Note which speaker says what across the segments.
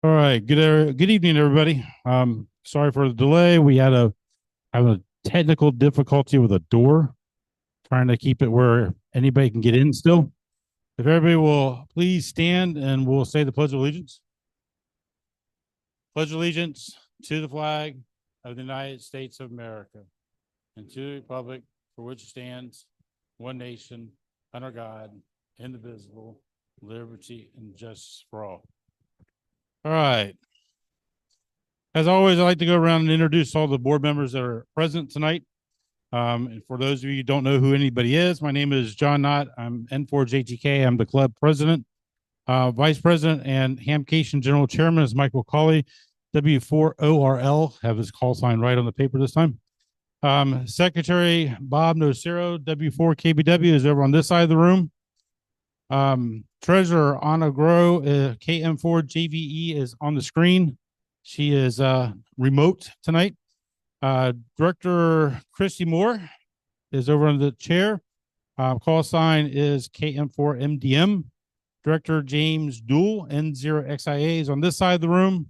Speaker 1: All right. Good evening, everybody. Sorry for the delay. We had a technical difficulty with a door, trying to keep it where anybody can get in still. If everybody will please stand and we'll say the Pledge of Allegiance. Pledge allegiance to the flag of the United States of America and to the republic for which stands one nation under God, indivisible, liberty and justice for all. All right. As always, I like to go around and introduce all the board members that are present tonight. And for those of you who don't know who anybody is, my name is John Knott. I'm N4JTK. I'm the club president. Vice president and Hamcation general chairman is Michael Cawley. W4ORL, have his call sign right on the paper this time. Secretary Bob Nocero, W4KBW, is over on this side of the room. Treasurer Anna Grow, KM4JVE, is on the screen. She is remote tonight. Director Christy Moore is over on the chair. Call sign is KM4MDM. Director James Dool, N0XIA, is on this side of the room.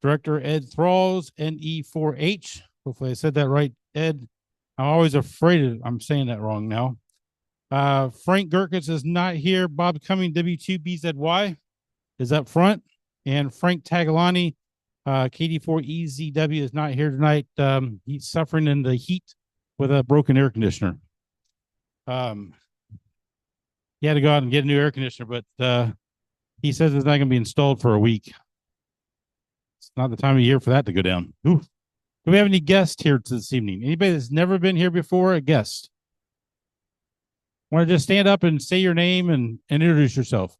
Speaker 1: Director Ed Thralls, NE4H. Hopefully I said that right, Ed. I'm always afraid I'm saying that wrong now. Frank Gerkens is not here. Bob Cumming, W2BZY, is up front. And Frank Tagalani, KD4EZW, is not here tonight. He's suffering in the heat with a broken air conditioner. He had to go out and get a new air conditioner, but he says it's not going to be installed for a week. It's not the time of year for that to go down. Ooh. Do we have any guests here this evening? Anybody that's never been here before, a guest? Want to just stand up and say your name and introduce yourself?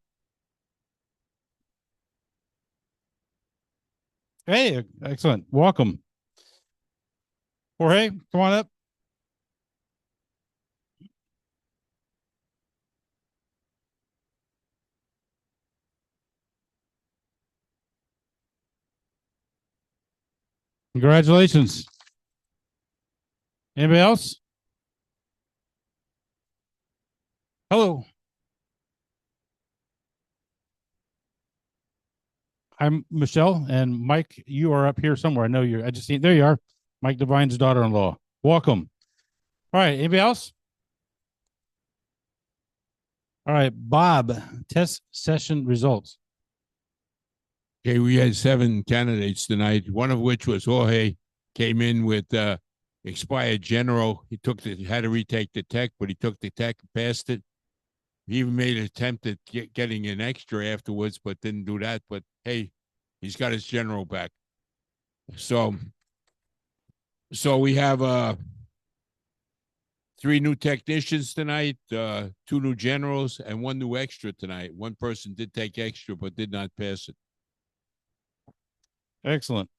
Speaker 1: Hey, excellent. Welcome. Jorge, come on up. Congratulations. Anybody else? Hello. I'm Michelle, and Mike, you are up here somewhere. I know you're, I just see, there you are. Mike Devine's daughter-in-law. Welcome. All right, anybody else? All right, Bob, test session results.
Speaker 2: Okay, we had 7 candidates tonight, one of which was Jorge, came in with expired general. He had to retake the tech, but he took the tech and passed it. He even made an attempt at getting an extra afterwards, but didn't do that. But hey, he's got his general back. So we have 3 new technicians tonight, 2 new generals, and 1 new extra tonight. One person did take extra, but did not pass it.
Speaker 1: Excellent.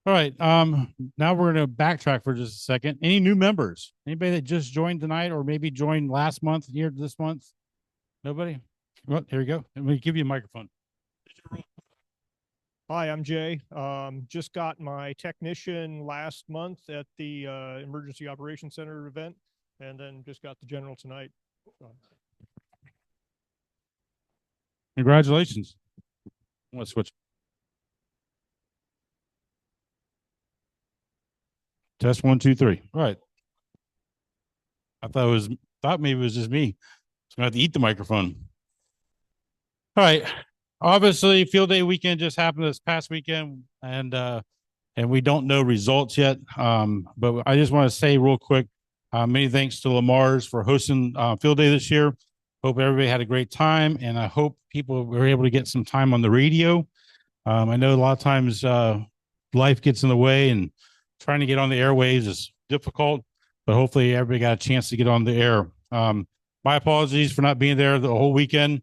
Speaker 1: All right. Now we're going to backtrack for just a second. Any new members? Anybody that just joined tonight or maybe joined last month, here this month? Nobody? Well, here we go. Let me give you a microphone.
Speaker 3: Hi, I'm Jay. Just got my technician last month at the Emergency Operations Center event, and then just got the general tonight.
Speaker 1: Congratulations. Let's switch. Test 1, 2, 3. All right. I thought maybe it was just me. So I'm gonna have to eat the microphone. All right. Obviously, field day weekend just happened this past weekend, and we don't know results yet. But I just want to say real quick, many thanks to Lamar's for hosting field day this year. Hope everybody had a great time, and I hope people were able to get some time on the radio. I know a lot of times life gets in the way, and trying to get on the airwaves is difficult, but hopefully everybody got a chance to get on the air. My apologies for not being there the whole weekend.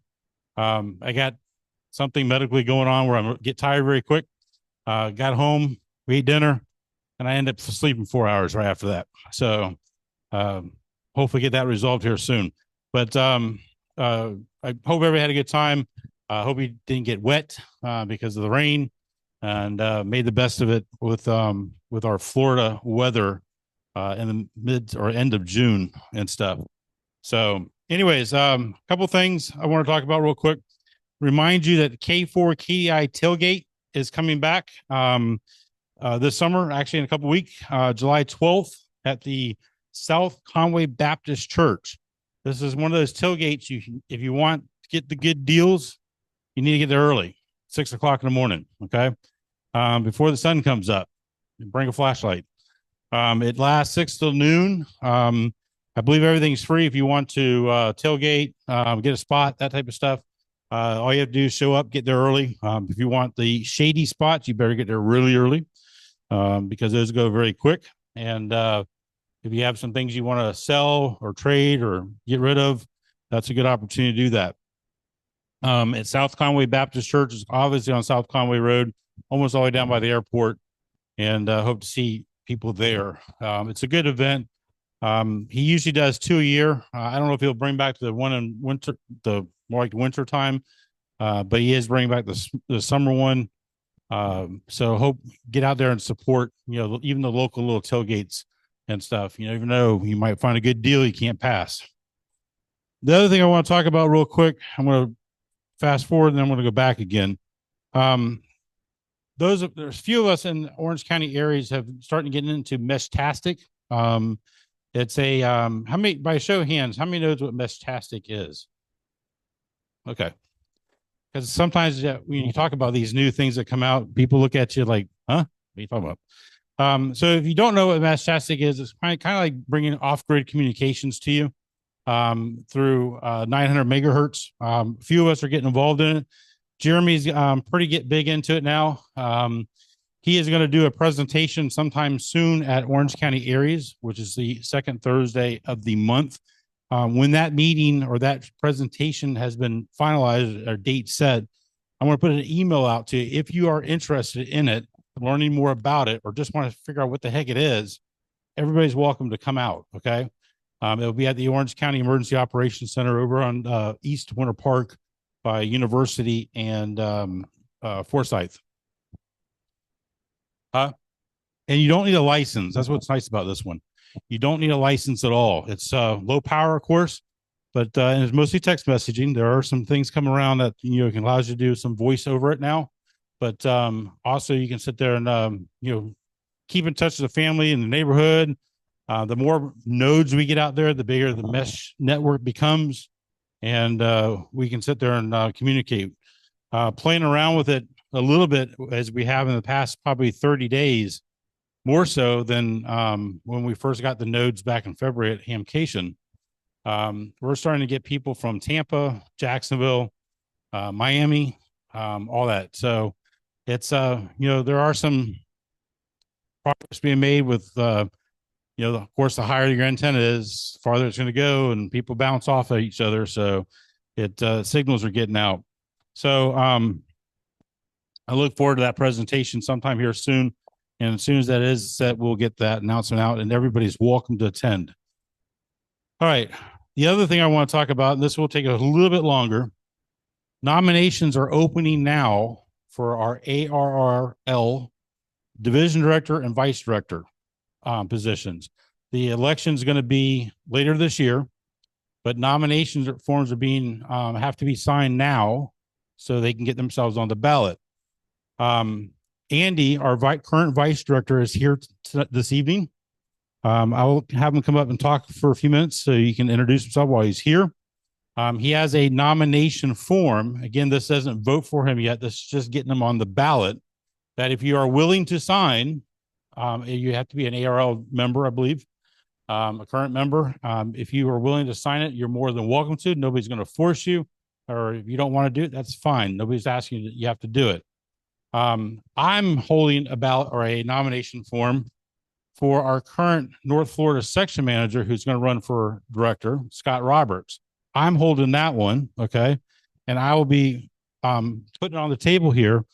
Speaker 1: I got something medically going on where I get tired very quick. Got home, we ate dinner, and I ended up sleeping 4 hours right after that. So hopefully get that resolved here soon. But I hope everybody had a good time. I hope you didn't get wet because of the rain, and made the best of it with our Florida weather in the mid or end of June and stuff. So anyways, a couple things I want to talk about real quick. Remind you that K4 KDI tailgate is coming back this summer, actually in a couple weeks, July 12th at the South Conway Baptist Church. This is one of those tailgates. If you want to get the good deals, you need to get there early, 6 o'clock in the morning. Okay. Before the sun comes up, bring a flashlight. It lasts 6 till noon. I believe everything's free if you want to tailgate, get a spot, that type of stuff. All you have to do is show up, get there early. If you want the shady spots, you better get there really early because those go very quick. And if you have some things you want to sell or trade or get rid of, that's a good opportunity to do that. At South Conway Baptist Church is obviously on South Conway Road, almost all the way down by the airport, and hope to see people there. It's a good event. He usually does 2 a year. I don't know if he'll bring back the one in winter, the more like winter time, but he is bringing back the summer one. So hope get out there and support, even the local little tailgates and stuff. Even though you might find a good deal, you can't pass. The other thing I want to talk about real quick, I'm going to fast forward and then I'm going to go back again. There's a few of us in Orange County areas have started getting into Meshtastic. It's a how many, by show of hands, how many knows what Meshtastic is? Okay. Because sometimes when you talk about these new things that come out, people look at you like, huh? What are you talking about? So if you don't know what Meshtastic is, it's kind of like bringing off-grid communications to you through 900 megahertz. A few of us are getting involved in it. Jeremy's pretty big into it now. He is going to do a presentation sometime soon at Orange County Areas, which is the second Thursday of the month. When that meeting or that presentation has been finalized or date set, I'm going to put an email out to you. If you are interested in it, learning more about it, or just want to figure out what the heck it is, everybody's welcome to come out. Okay. It'll be at the Orange County Emergency Operations Center over on East Winter Park by University and Forsyth. And you don't need a license. That's what's nice about this one. You don't need a license at all. It's low power, of course, but it's mostly text messaging. There are some things coming around that can allow you to do some voice over it now, but also you can sit there and keep in touch with the family and the neighborhood. The more nodes we get out there, the bigger the mesh network becomes, and we can sit there and communicate. Playing around with it a little bit as we have in the past probably 30 days, more so than when we first got the nodes back in February at Hamcation. We're starting to get people from Tampa, Jacksonville, Miami, all that. So it's, there are some progress being made with, of course, the higher your antenna is, the farther it's going to go, and people bounce off of each other. So signals are getting out. So I look forward to that presentation sometime here soon. And as soon as that is set, we'll get that announcement out and everybody's welcome to attend. All right. The other thing I want to talk about, and this will take a little bit longer, nominations are opening now for our ARRL division director and vice director positions. The election is going to be later this year, but nominations forms are being have to be signed now so they can get themselves on the ballot. Andy, our current vice director, is here this evening. I will have him come up and talk for a few minutes so you can introduce himself while he's here. He has a nomination form. Again, this doesn't vote for him yet. This is just getting him on the ballot. That if you are willing to sign, you have to be an ARL member, I believe, a current member. If you are willing to sign it, you're more than welcome to. Nobody's going to force you, or if you don't want to do it, that's fine. Nobody's asking you. You have to do it. I'm holding a ballot or a nomination form for our current North Florida section manager who's going to run for director, Scott Roberts. I'm holding that one, okay? And I will be putting it on the table here.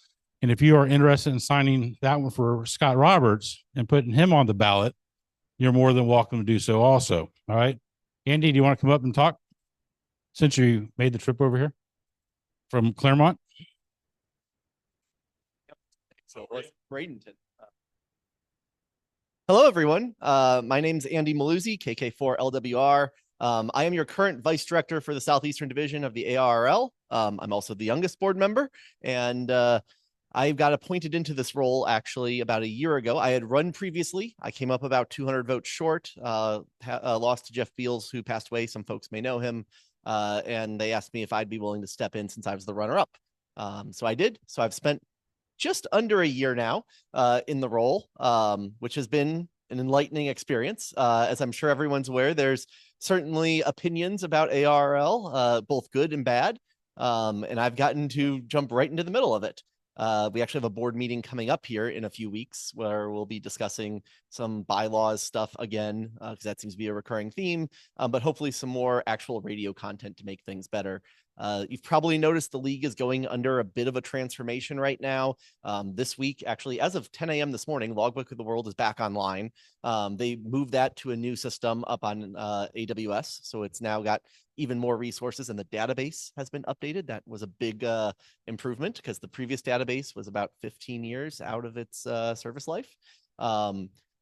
Speaker 1: And if you are interested in signing that one for Scott Roberts and putting him on the ballot, you're more than welcome to do so also, all right? Andy, do you want to come up and talk since you made the trip over here from Claremont?
Speaker 4: So Bradenton. Hello, everyone. My name's Andy Maluzzi, KK4LWR. I am your current vice director for the Southeastern Division of the ARRL. I'm also the youngest board member, and I got appointed into this role actually about a year ago. I had run previously. I came up about 200 votes short, lost to Jeff Beals, who passed away. Some folks may know him. And they asked me if I'd be willing to step in since I was the runner-up. So I did. So I've spent just under a year now in the role, which has been an enlightening experience. As I'm sure everyone's aware, there's certainly opinions about ARL, both good and bad. And I've gotten to jump right into the middle of it. We actually have a board meeting coming up here in a few weeks where we'll be discussing some bylaws stuff again, because that seems to be a recurring theme, but hopefully some more actual radio content to make things better. You've probably noticed the league is going under a bit of a transformation right now. This week, actually, as of 10 a.m. this morning, Logbook of the World is back online. They moved that to a new system up on AWS, so it's now got even more resources, and the database has been updated. That was a big improvement because the previous database was about 15 years out of its service life.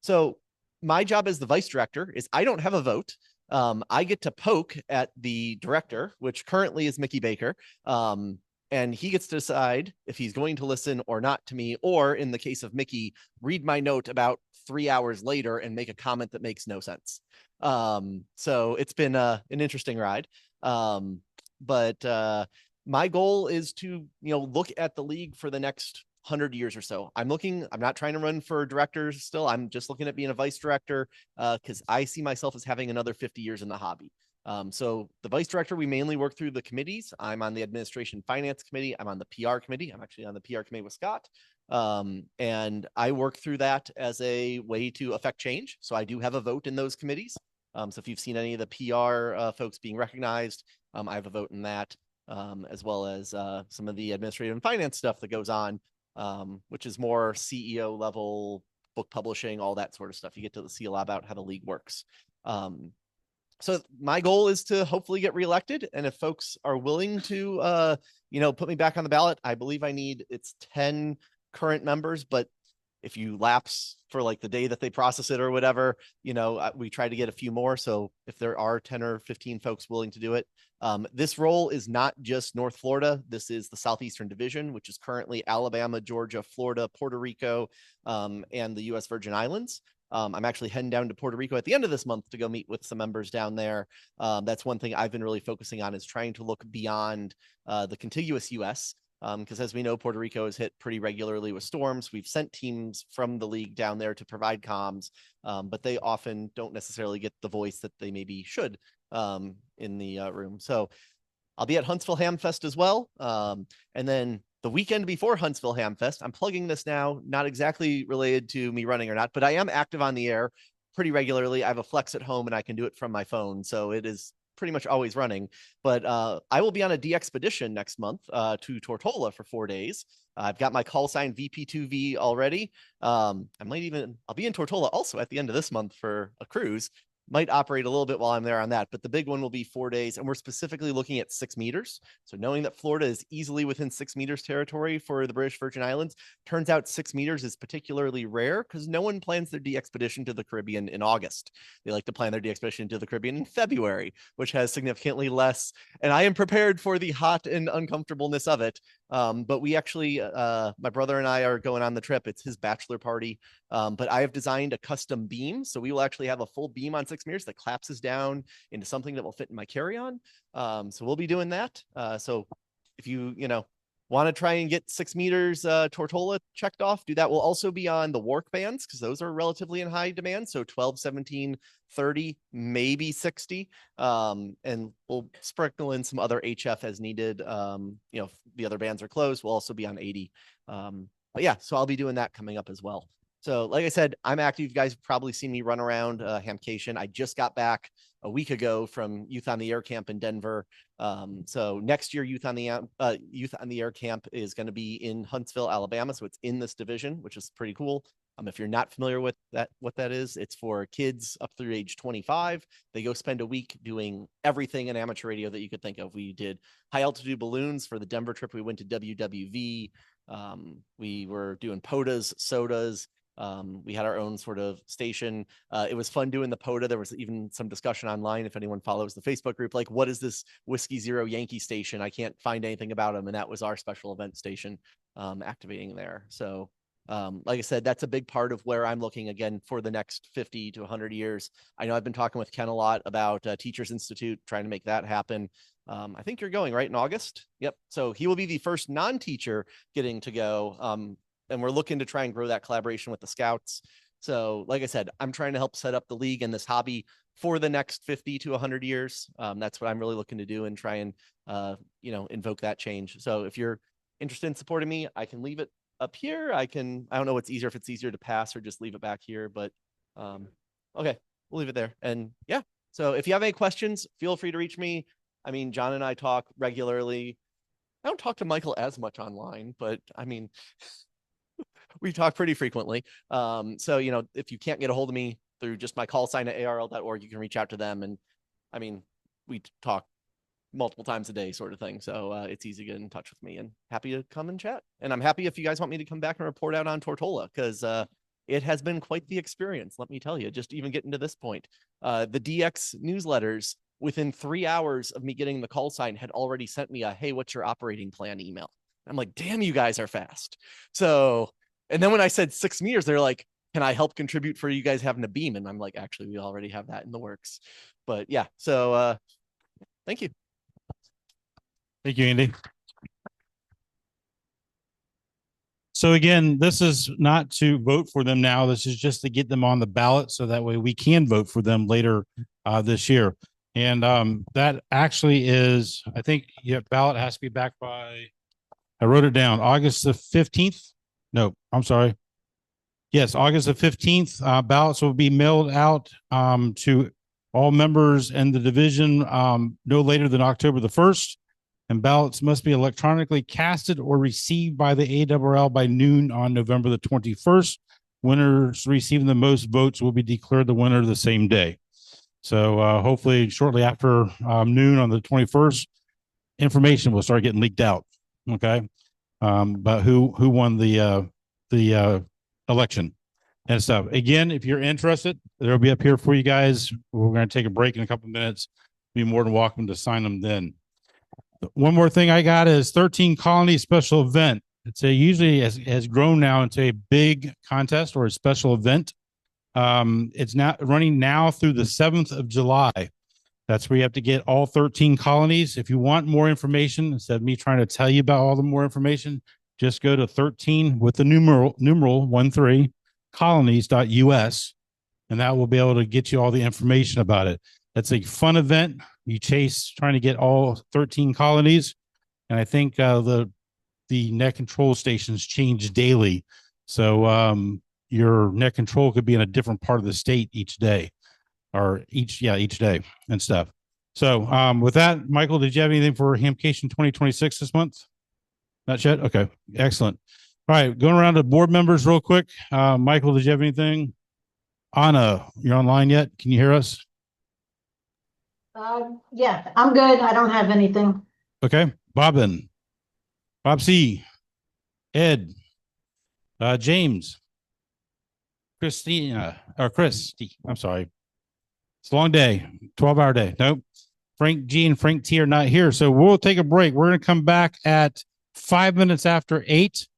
Speaker 4: So my job as the vice director is I don't have a vote. I get to poke at the director, which currently is Mickey Baker, and he gets to decide if he's going to listen or not to me, or in the case of Mickey, read my note about 3 hours later and make a comment that makes no sense. So it's been an interesting ride. But my goal is to, look at the league for the next 100 years or so. I'm not trying to run for directors still. I'm just looking at being a vice director because I see myself as having another 50 years in the hobby. So the vice director, we mainly work through the committees. I'm on the administration finance committee. I'm on the PR committee. I'm actually on the PR committee with Scott. And I work through that as a way to affect change. So I do have a vote in those committees. So if you've seen any of the PR folks being recognized, I have a vote in that, as well as some of the administrative and finance stuff that goes on, which is more CEO level, book publishing, all that sort of stuff. You get to see a lot about how the league works. So my goal is to hopefully get reelected. And if folks are willing to, put me back on the ballot, I believe it's 10 current members, but if you lapse for like the day that they process it or whatever, we try to get a few more. So if there are 10 or 15 folks willing to do it, this role is not just North Florida. This is the Southeastern Division, which is currently Alabama, Georgia, Florida, Puerto Rico, and the U.S. Virgin Islands. I'm actually heading down to Puerto Rico at the end of this month to go meet with some members down there. That's one thing I've been really focusing on, is trying to look beyond the contiguous U.S., because as we know, Puerto Rico is hit pretty regularly with storms. We've sent teams from the league down there to provide comms, but they often don't necessarily get the voice that they maybe should in the room. So I'll be at Huntsville Hamfest as well. And then the weekend before Huntsville Hamfest, I'm plugging this now, not exactly related to me running or not, but I am active on the air pretty regularly. I have a Flex at home and I can do it from my phone. So it is pretty much always running, but I will be on a DXpedition next month to Tortola for 4 days. I've got my call sign VP2V already. I'll be in Tortola also at the end of this month for a cruise. Might operate a little bit while I'm there on that, but the big one will be 4 days, and we're specifically looking at 6 meters. So knowing that Florida is easily within 6 meters territory for the British Virgin Islands, turns out 6 meters is particularly rare because no one plans their DXpedition to the Caribbean in August. They like to plan their DXpedition to the Caribbean in February, which has significantly less, and I am prepared for the hot and uncomfortableness of it. But we actually, my brother and I are going on the trip. It's his bachelor party. But I have designed a custom beam. So we will actually have a full beam on 6 meters that collapses down into something that will fit in my carry-on. So we'll be doing that. So if you want to try and get 6 meters Tortola checked off, do that. We'll also be on the OARC bands because those are relatively in high demand. So 12, 17, 30, maybe 60. And we'll sprinkle in some other HF as needed. If the other bands are closed, we'll also be on 80. But yeah, so I'll be doing that coming up as well. So like I said, I'm active. You guys have probably seen me run around Hamcation. I just got back a week ago from Youth on the Air Camp in Denver. So next year, Youth on the Air Camp is going to be in Huntsville, Alabama. So it's in this division, which is pretty cool. If you're not familiar with what that is, it's for kids up through age 25. They go spend a week doing everything in amateur radio that you could think of. We did high altitude balloons for the Denver trip. We went to WWV. We were doing POTAs, SOTAs. We had our own sort of station. It was fun doing the POTA. There was even some discussion online, if anyone follows the Facebook group, like, what is this Whiskey Zero Yankee station? I can't find anything about them. And that was our special event station activating there. So like I said, that's a big part of where I'm looking again for the next 50 to 100 years. I know I've been talking with Ken a lot about Teachers Institute, trying to make that happen. I think you're going right in August. Yep. So he will be the first non-teacher getting to go. And we're looking to try and grow that collaboration with the Scouts. So like I said, I'm trying to help set up the league and this hobby for the next 50 to 100 years. That's what I'm really looking to do and try and, invoke that change. So if you're interested in supporting me, I can leave it up here. I don't know what's easier, if it's easier to pass or just leave it back here, but okay, we'll leave it there. And yeah, so if you have any questions, feel free to reach me. I mean, John and I talk regularly. I don't talk to Michael as much online, but I mean, we talk pretty frequently. So, if you can't get a hold of me through just my call sign at arl.org, you can reach out to them. And I mean, we talk multiple times a day sort of thing. So it's easy to get in touch with me, and happy to come and chat. And I'm happy if you guys want me to come back and report out on Tortola, because it has been quite the experience. Let me tell you, just even getting to this point, the DX newsletters within 3 hours of me getting the call sign had already sent me a, hey, what's your operating plan email? I'm like, damn, you guys are fast. So, and then when I said 6 meters, they're like, can I help contribute for you guys having a beam? And I'm like, actually, we already have that in the works. But yeah, so thank you.
Speaker 1: Thank you, Andy. So again, this is not to vote for them now. This is just to get them on the ballot, so that way we can vote for them later this year. And that actually is, I think, ballot has to be back by, I wrote it down, August the 15th. No, I'm sorry. Yes, August the 15th. Ballots will be mailed out to all members in the division no later than October the 1st. And ballots must be electronically casted or received by the ARRL by noon on November the 21st. Winners receiving the most votes will be declared the winner the same day. So hopefully shortly after noon on the 21st, information will start getting leaked out. Okay. But who won the election and stuff. Again, if you're interested, they'll be up here for you guys. We're going to take a break in a couple of minutes. Be more than welcome to sign them then. One more thing I got is 13 Colony special event. It's usually has grown now into a big contest or a special event. It's now running now through the 7th of July. That's where you have to get all 13 colonies. If you want more information, instead of me trying to tell you about all the more information, just go to 13 with the numeral 13 colonies.us, and that will be able to get you all the information about it. That's a fun event. You chase trying to get all 13 colonies. And I think the net control stations change daily. So your net control could be in a different part of the state each day, or each day and stuff. So with that, Michael, did you have anything for Hamcation 2026 this month? Not yet? Okay, excellent. All right, going around to board members real quick. Michael, did you have anything? Anna, you're online yet? Can you hear us?
Speaker 5: Yeah, I'm good. I don't have anything.
Speaker 1: Okay. Bob C, Ed, James, Christina, or Christy. I'm sorry. It's a long day, 12-hour day. Nope. Frank G and Frank T are not here. So we'll take a break. We're going to come back at 5 minutes after 8.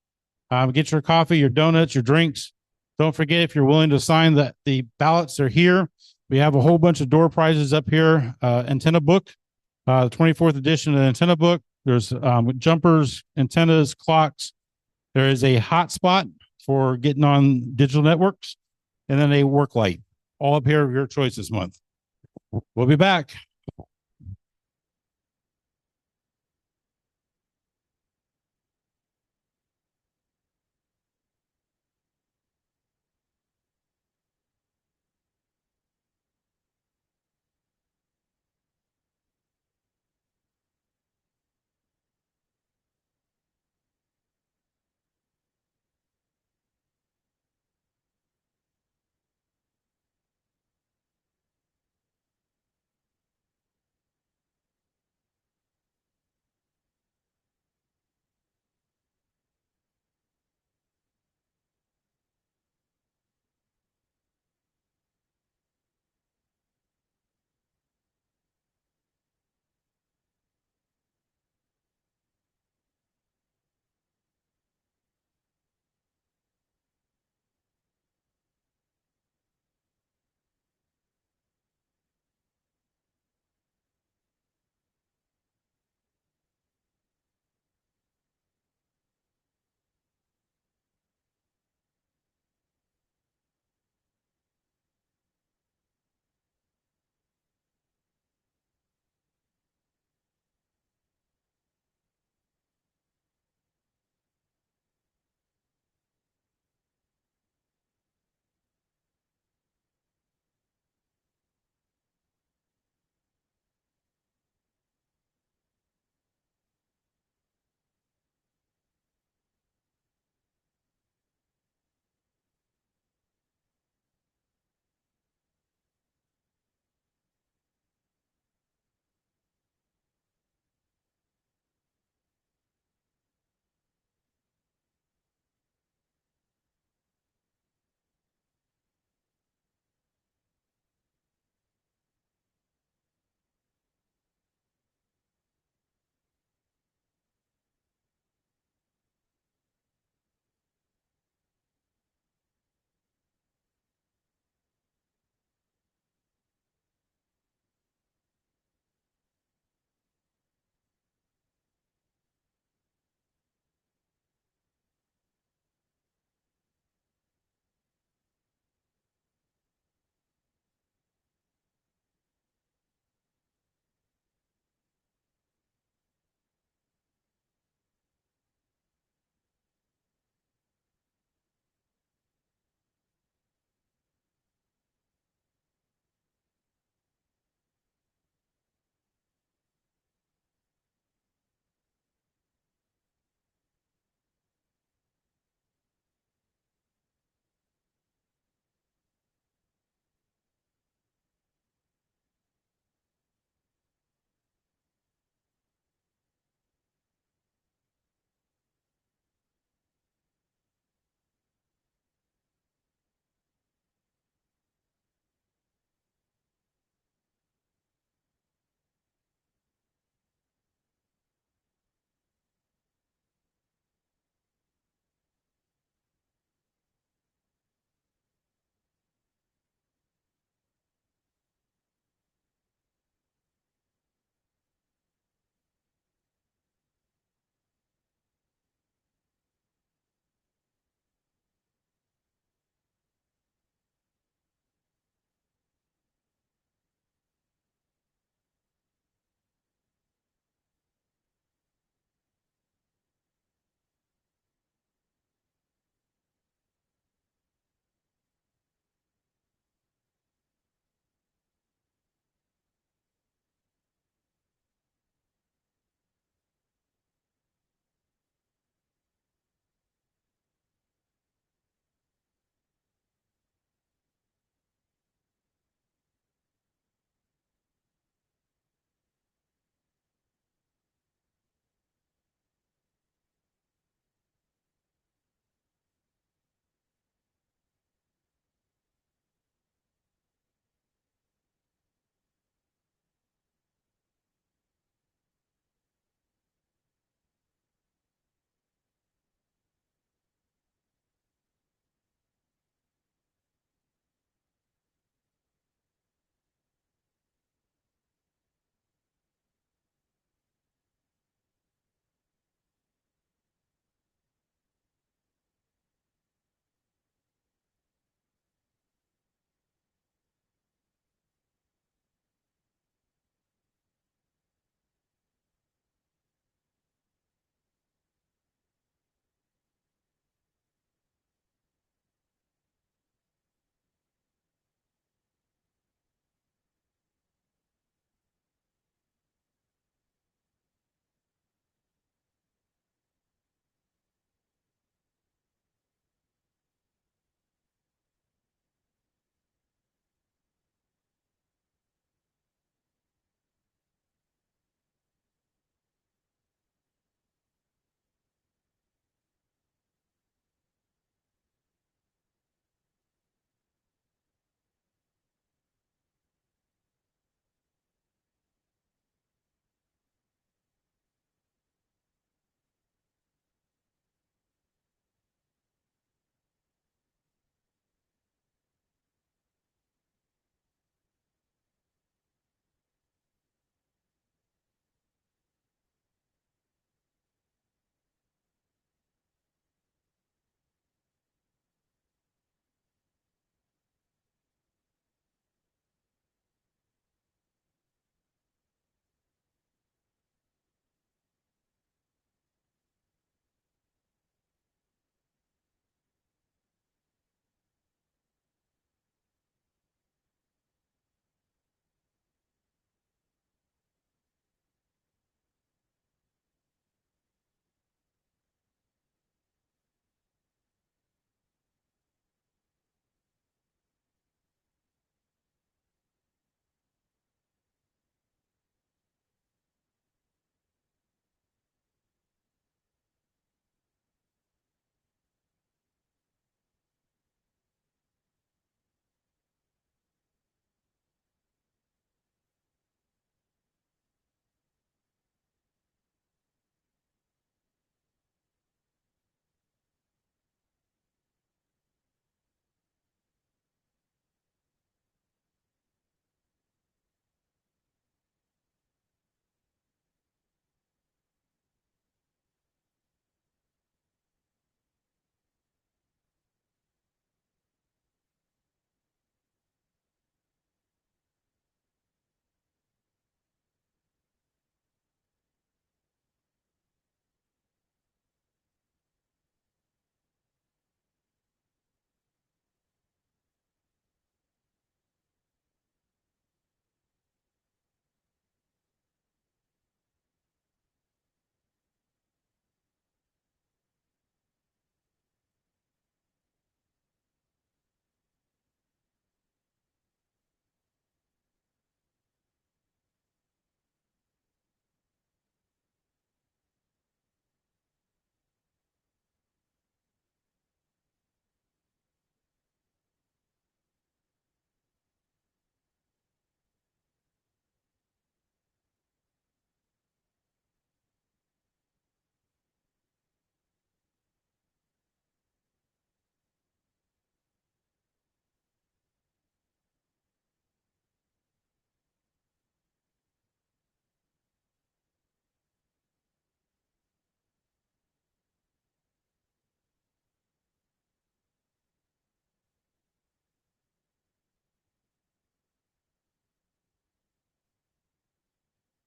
Speaker 1: Get your coffee, your donuts, your drinks. Don't forget, if you're willing to sign the ballots are here. We have a whole bunch of door prizes up here. Antenna book, the 24th edition of the antenna book. There's jumpers, antennas, clocks. There is a hotspot for getting on digital networks, and then a work light. All up here of your choice this month. We'll be back.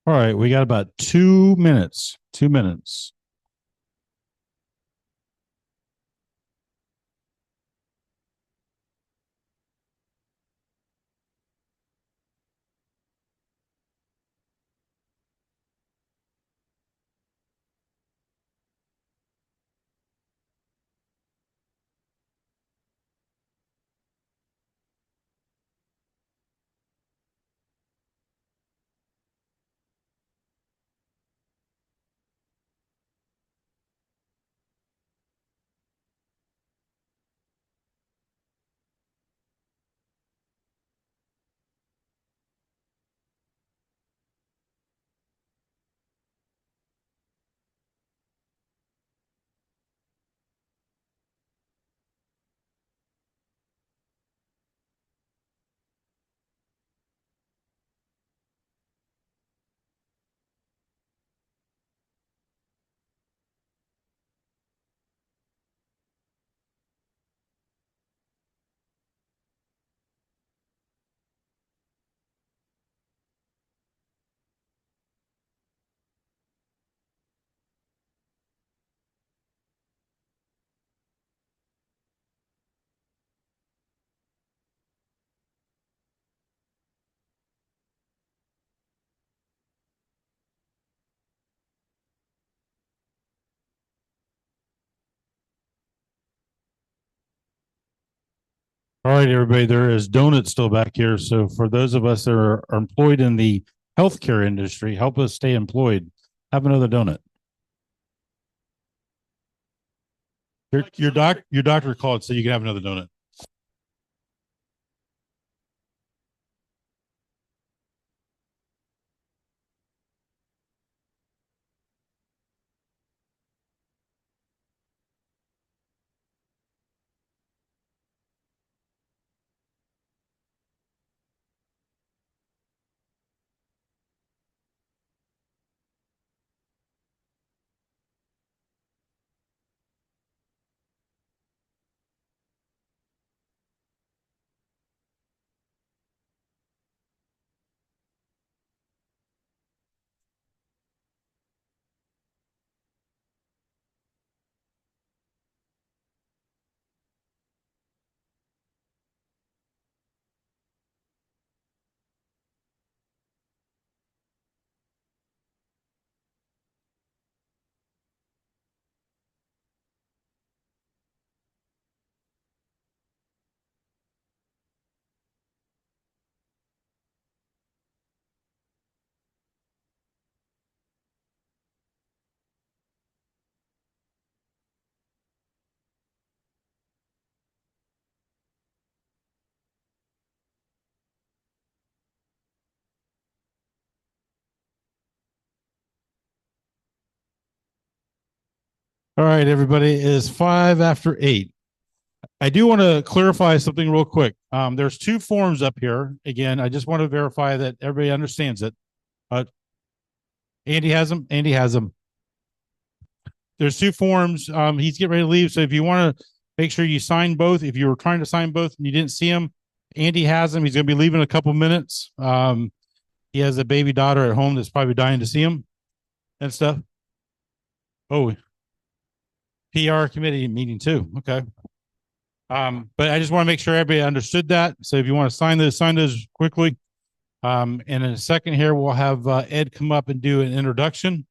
Speaker 1: All right, we got about 2 minutes. 2 minutes. All right, everybody, there is donuts still back here. So for those of us that are employed in the healthcare industry, help us stay employed. Have another donut. Your doctor called so you can have another donut. All right, everybody, it is 8:05. I do want to clarify something real quick. There's two forms up here. Again, I just want to verify that everybody understands it. Andy has them. Andy has them. There's two forms. He's getting ready to leave. So if you want to make sure you sign both, if you were trying to sign both and you didn't see him, Andy has them. He's going to be leaving in a couple minutes. He has a baby daughter at home that's probably dying to see him and stuff. Oh, PR committee meeting too. Okay. But I just want to make sure everybody understood that. So if you want to sign those quickly. And in a second here, we'll have Ed come up and do an introduction.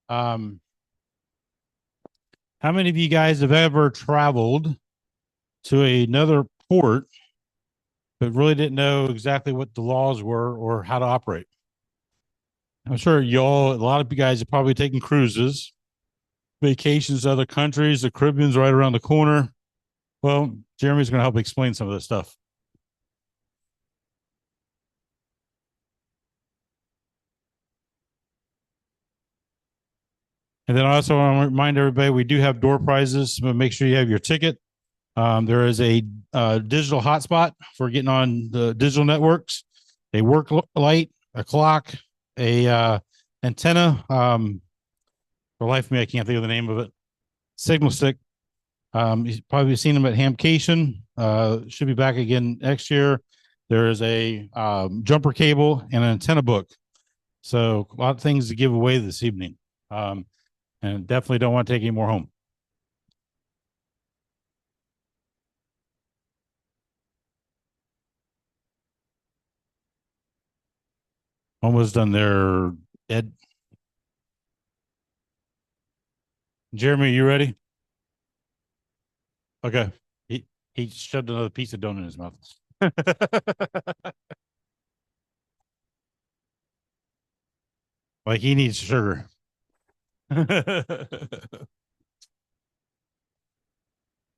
Speaker 1: How many of you guys have ever traveled to another port, but really didn't know exactly what the laws were or how to operate? I'm sure a lot of you guys have probably taken cruises, vacations to other countries. The Caribbean's right around the corner. Well, Jeremy's going to help explain some of this stuff. And then I also want to remind everybody, we do have door prizes, but make sure you have your ticket. There is a digital hotspot for getting on the digital networks, a work light, a clock, a antenna. For life of me, I can't think of the name of it. Signal stick. You've probably seen them at Hamcation. Should be back again next year. There is a jumper cable and an antenna book. So a lot of things to give away this evening. And definitely don't want to take any more home. Almost done there, Ed. Jeremy, you ready? Okay. He shoved another piece of donut in his mouth. Like he needs sugar. There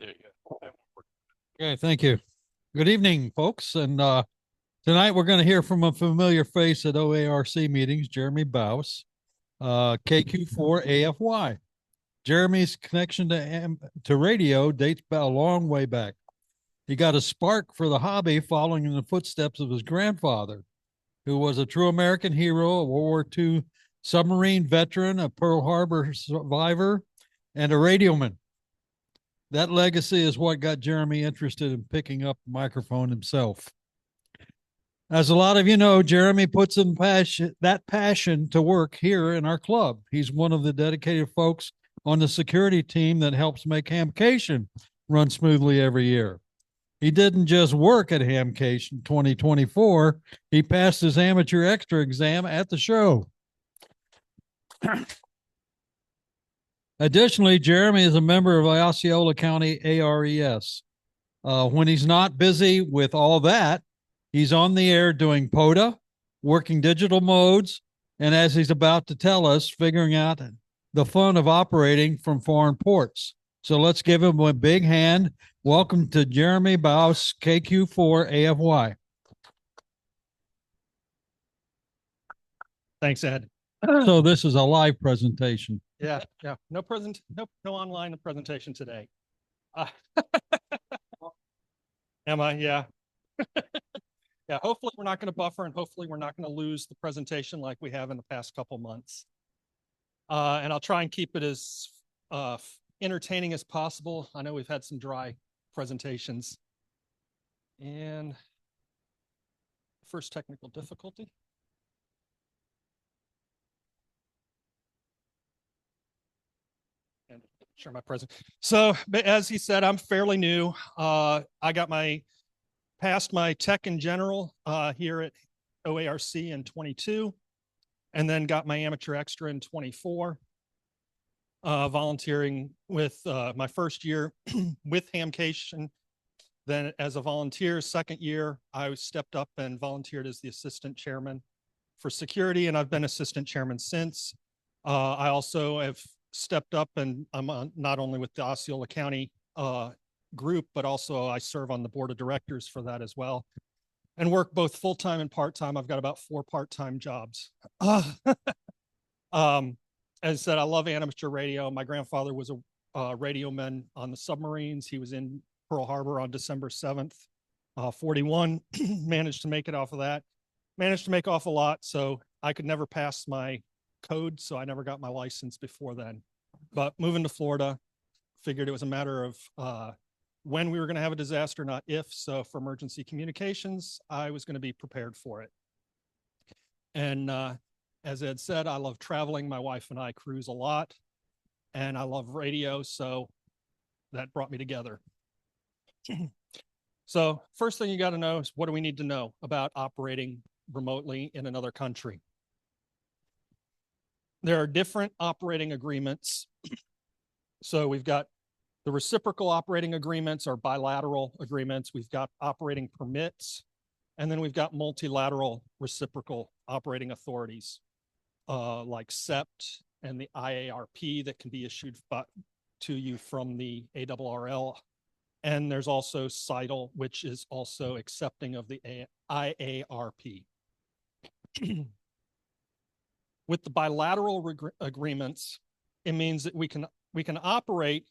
Speaker 1: you go.
Speaker 6: Okay, thank you. Good evening, folks. And tonight we're going to hear from a familiar face at OARC meetings, Jeremy Baus, KQ4AFY. Jeremy's connection to radio dates back a long way back. He got a spark for the hobby following in the footsteps of his grandfather, who was a true American hero, a World War II submarine veteran, a Pearl Harbor survivor, and a radioman. That legacy is what got Jeremy interested in picking up the microphone himself. As a lot of you know, Jeremy puts that passion to work here in our club. He's one of the dedicated folks on the security team that helps make Hamcation run smoothly every year. He didn't just work at Hamcation 2024. He passed his amateur extra exam at the show. Additionally, Jeremy is a member of Osceola County ARES. When he's not busy with all that, he's on the air doing POTA, working digital modes, and as he's about to tell us, figuring out the fun of operating from foreign ports. So let's give him a big hand. Welcome to Jeremy Baus, KQ4AFY.
Speaker 3: Thanks, Ed.
Speaker 6: So this is a live presentation.
Speaker 3: Yeah. No online presentation today. Am I? Yeah. Yeah. Hopefully we're not going to buffer, and hopefully we're not going to lose the presentation like we have in the past couple months. And I'll try and keep it as entertaining as possible. I know we've had some dry presentations. And first technical difficulty. And share my present. So as he said, I'm fairly new. I got passed my tech in general here at OARC in 22, and then got my amateur extra in 24. Volunteering with my first year with Hamcation. Then as a volunteer, second year, I stepped up and volunteered as the assistant chairman for security, and I've been assistant chairman since. I also have stepped up, and I'm not only with the Osceola County group, but also I serve on the board of directors for that as well, and work both full-time and part-time. I've got about 4 part-time jobs. As I said, I love amateur radio. My grandfather was a radio man on the submarines. He was in Pearl Harbor on December 7th, 41. Managed to make it off of that. Managed to make off a lot, so I could never pass my code, so I never got my license before then. But moving to Florida, figured it was a matter of when we were going to have a disaster, not if. So for emergency communications, I was going to be prepared for it. And as Ed said, I love traveling. My wife and I cruise a lot, and I love radio, so that brought me together. So first thing you got to know is, what do we need to know about operating remotely in another country? There are different operating agreements. So we've got the reciprocal operating agreements or bilateral agreements. We've got operating permits, and then we've got multilateral reciprocal operating authorities like CEPT and the IARP that can be issued to you from the ARRL. And there's also CITL, which is also accepting of the IARP. With the bilateral agreements, it means that we can operate,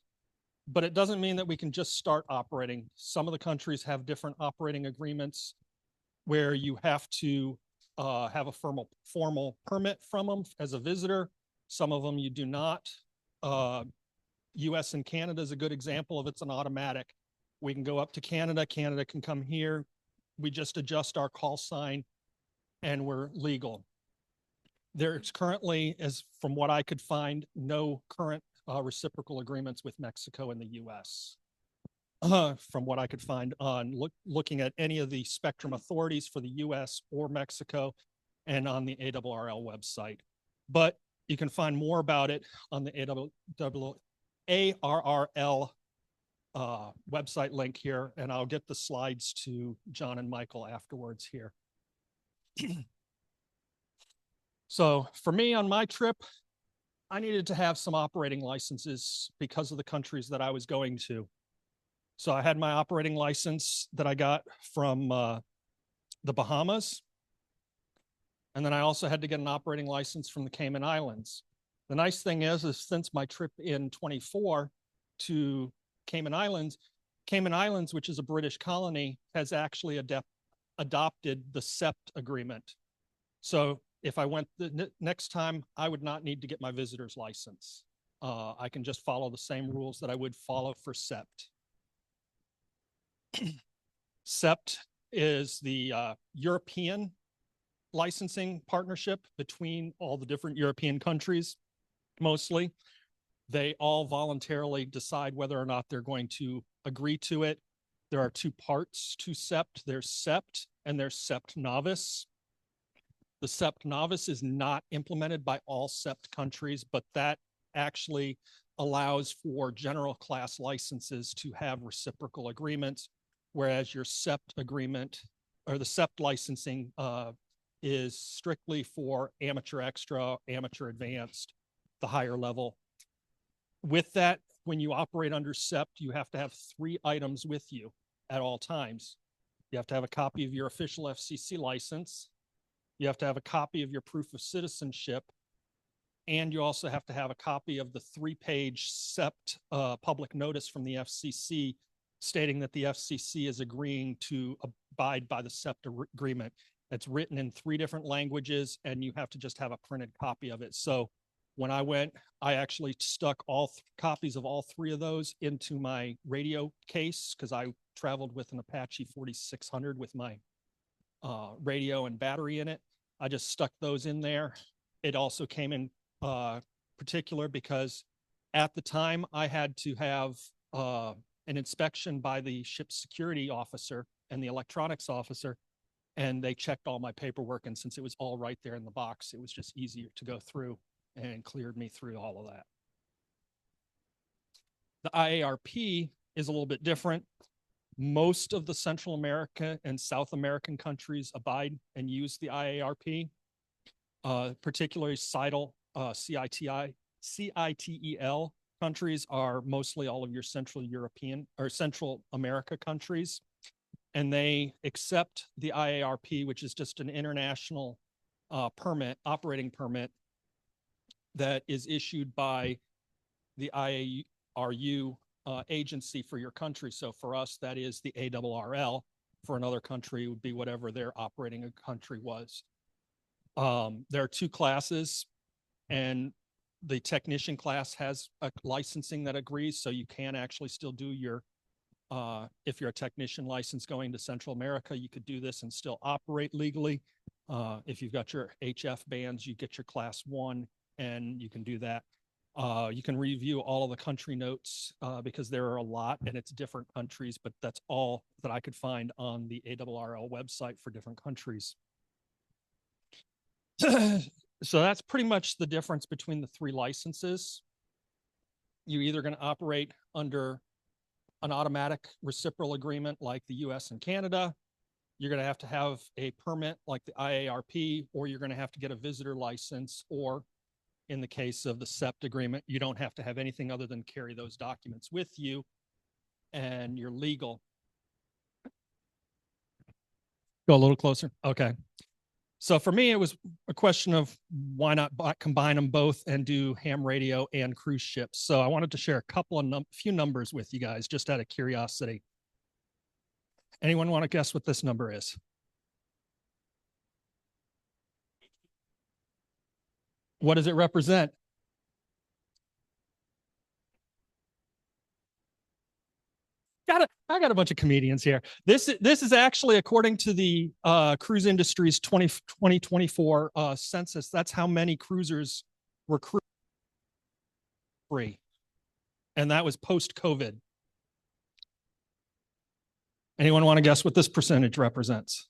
Speaker 3: but it doesn't mean that we can just start operating. Some of the countries have different operating agreements where you have to have a formal permit from them as a visitor. Some of them you do not. US and Canada is a good example of it's an automatic. We can go up to Canada. Canada can come here. We just adjust our call sign and we're legal. There's currently, as from what I could find, no current reciprocal agreements with Mexico and the US. From what I could find on looking at any of the spectrum authorities for the US or Mexico and on the ARRL website. But you can find more about it on the ARRL website link here, and I'll get the slides to John and Michael afterwards here. So for me on my trip, I needed to have some operating licenses because of the countries that I was going to. So I had my operating license that I got from the Bahamas. And then I also had to get an operating license from the Cayman Islands. The nice thing is since my trip in 24 to Cayman Islands, which is a British colony, has actually adopted the SEPT agreement. So if I went the next time, I would not need to get my visitor's license. I can just follow the same rules that I would follow for SEPT. SEPT is the European licensing partnership between all the different European countries, mostly. They all voluntarily decide whether or not they're going to agree to it. There are two parts to SEPT. There's SEPT and there's SEPT Novice. The SEPT Novice is not implemented by all SEPT countries, but that actually allows for general class licenses to have reciprocal agreements, whereas your SEPT agreement or the SEPT licensing is strictly for amateur extra, amateur advanced, the higher level. With that, when you operate under SEPT, you have to have 3 items with you at all times. You have to have a copy of your official FCC license. You have to have a copy of your proof of citizenship. And you also have to have a copy of the 3-page SEPT public notice from the FCC stating that the FCC is agreeing to abide by the SEPT agreement. It's written in 3 different languages, and you have to just have a printed copy of it. So when I went, I actually stuck all copies of all 3 of those into my radio case because I traveled with an Apache 4600 with my radio and battery in it. I just stuck those in there. It also came in particular because at the time I had to have an inspection by the ship's security officer and the electronics officer, and they checked all my paperwork. And since it was all right there in the box, it was just easier to go through and cleared me through all of that. The IARP is a little bit different. Most of the Central America and South American countries abide and use the IARP, particularly CITEL, CITEL countries are mostly all of your Central European or Central America countries. And they accept the IARP, which is just an international permit, operating permit that is issued by the IARU agency for your country. So for us, that is the ARRL. For another country, it would be whatever their operating country was. There are 2 classes, and the technician class has a licensing that agrees, so you can actually still do your, if you're a technician license going to Central America, you could do this and still operate legally. If you've got your HF bands, you get your class 1, and you can do that. You can review all of the country notes because there are a lot and it's different countries, but that's all that I could find on the ARRL website for different countries. So that's pretty much the difference between the 3 licenses. You're either going to operate under an automatic reciprocal agreement like the US and Canada. You're going to have a permit like the IARP, or you're going to have to get a visitor license, or in the case of the SEPT agreement, you don't have to have anything other than carry those documents with you, and you're legal. Go a little closer. Okay. So for me, it was a question of why not combine them both and do ham radio and cruise ships. So I wanted to share a couple of few numbers with you guys, just out of curiosity. Anyone want to guess what this number is? What does it represent? Got it. I got a bunch of comedians here. This is actually according to the cruise industry's 2024 census. That's how many cruisers were free, and that was post-COVID. Anyone want to guess what this percentage represents?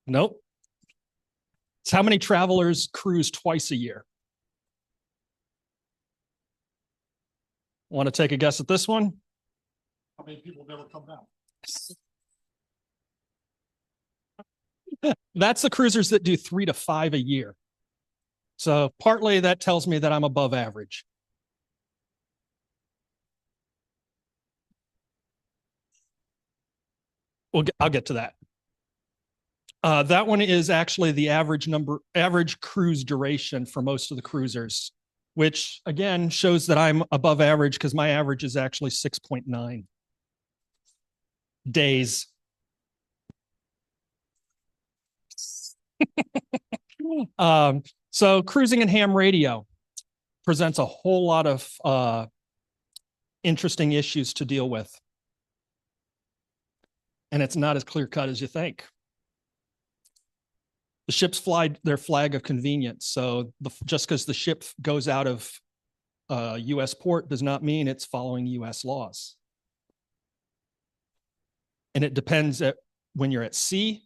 Speaker 3: Nope. It's how many travelers cruise twice a year. Want to take a guess at this one?
Speaker 6: How many people never come back?
Speaker 3: That's the cruisers that do 3 to 5 a year. So partly that tells me that I'm above average. I'll get to that. That one is actually the average cruise duration for most of the cruisers, which again shows that I'm above average because my average is actually 6.9 days. So cruising and ham radio presents a whole lot of interesting issues to deal with. And it's not as clear cut as you think. The ships fly their flag of convenience. So just because the ship goes out of U.S. port does not mean it's following U.S. laws. And it depends when you're at sea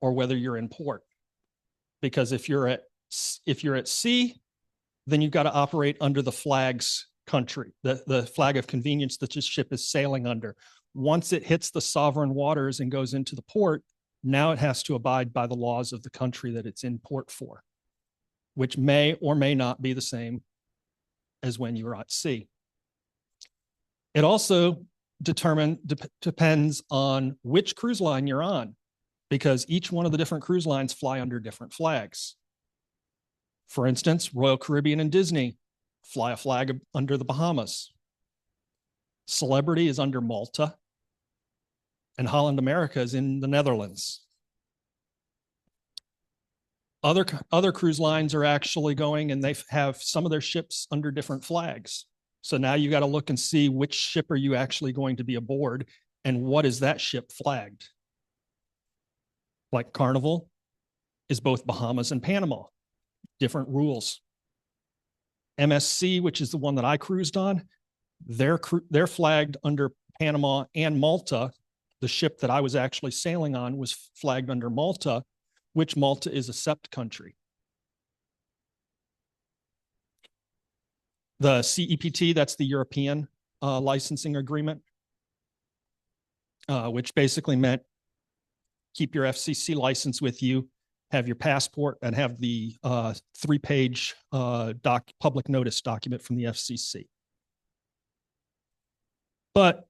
Speaker 3: or whether you're in port. Because if you're at sea, then you've got to operate under the flag's country, the flag of convenience that the ship is sailing under. Once it hits the sovereign waters and goes into the port, now it has to abide by the laws of the country that it's in port for, which may or may not be the same as when you're at sea. It also depends on which cruise line you're on, because each one of the different cruise lines fly under different flags. For instance, Royal Caribbean and Disney fly a flag under the Bahamas. Celebrity is under Malta, and Holland America is in the Netherlands. Other cruise lines are actually going and they have some of their ships under different flags. So now you got to look and see which ship are you actually going to be aboard and what is that ship flagged. Like Carnival is both Bahamas and Panama, different rules. MSC, which is the one that I cruised on, they're flagged under Panama and Malta. The ship that I was actually sailing on was flagged under Malta, which Malta is a SEPT country. The CEPT, that's the European licensing agreement, which basically meant keep your FCC license with you, have your passport, and have the 3-page public notice document from the FCC. But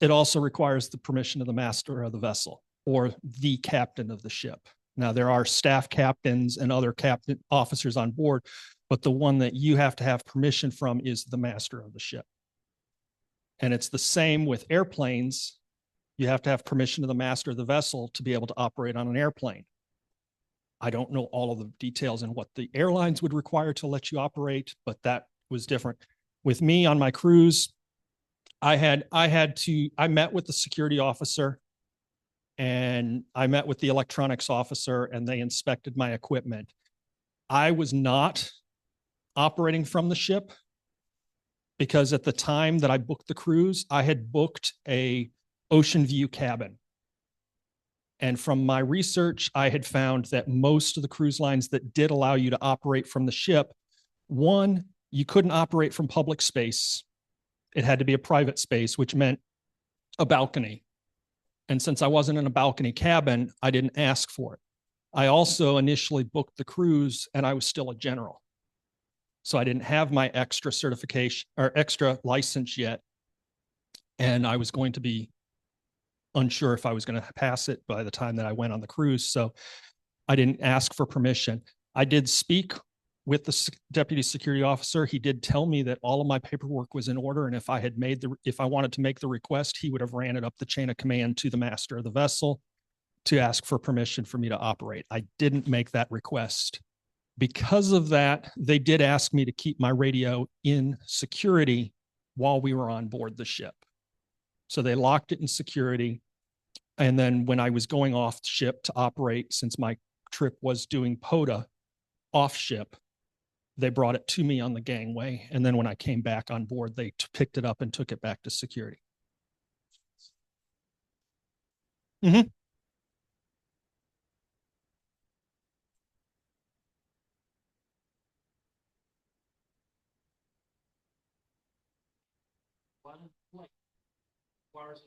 Speaker 3: it also requires the permission of the master of the vessel or the captain of the ship. Now, there are staff captains and other captain officers on board, but the one that you have to have permission from is the master of the ship. And it's the same with airplanes. You have to have permission of the master of the vessel to be able to operate on an airplane. I don't know all of the details and what the airlines would require to let you operate, but that was different. With me on my cruise, I met with the security officer and I met with the electronics officer and they inspected my equipment. I was not operating from the ship because at the time that I booked the cruise, I had booked a ocean view cabin. And from my research, I had found that most of the cruise lines that did allow you to operate from the ship, one, you couldn't operate from public space. It had to be a private space, which meant a balcony. And since I wasn't in a balcony cabin, I didn't ask for it. I also initially booked the cruise and I was still a general. So I didn't have my extra certification or extra license yet. And I was going to be unsure if I was going to pass it by the time that I went on the cruise. So I didn't ask for permission. I did speak with the deputy security officer. He did tell me that all of my paperwork was in order. And if I wanted to make the request, he would have ran it up the chain of command to the master of the vessel to ask for permission for me to operate. I didn't make that request. Because of that, they did ask me to keep my radio in security while we were on board the ship. So they locked it in security. And then when I was going off ship to operate, since my trip was doing POTA off ship, they brought it to me on the gangway. And then when I came back on board, they picked it up and took it back to security. Mm-hmm.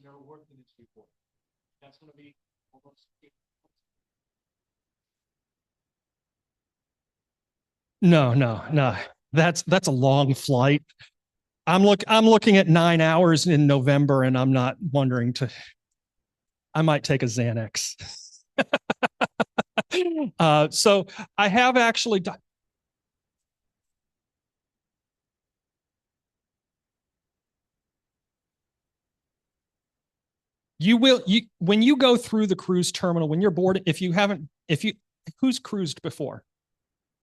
Speaker 3: Never worked in this before. That's going to be almost. No. That's a long flight. I'm looking at 9 hours in November, and I'm not wondering to. I might take a Xanax. So I have actually done. You will, when you go through the cruise terminal, when you're boarded, who's cruised before?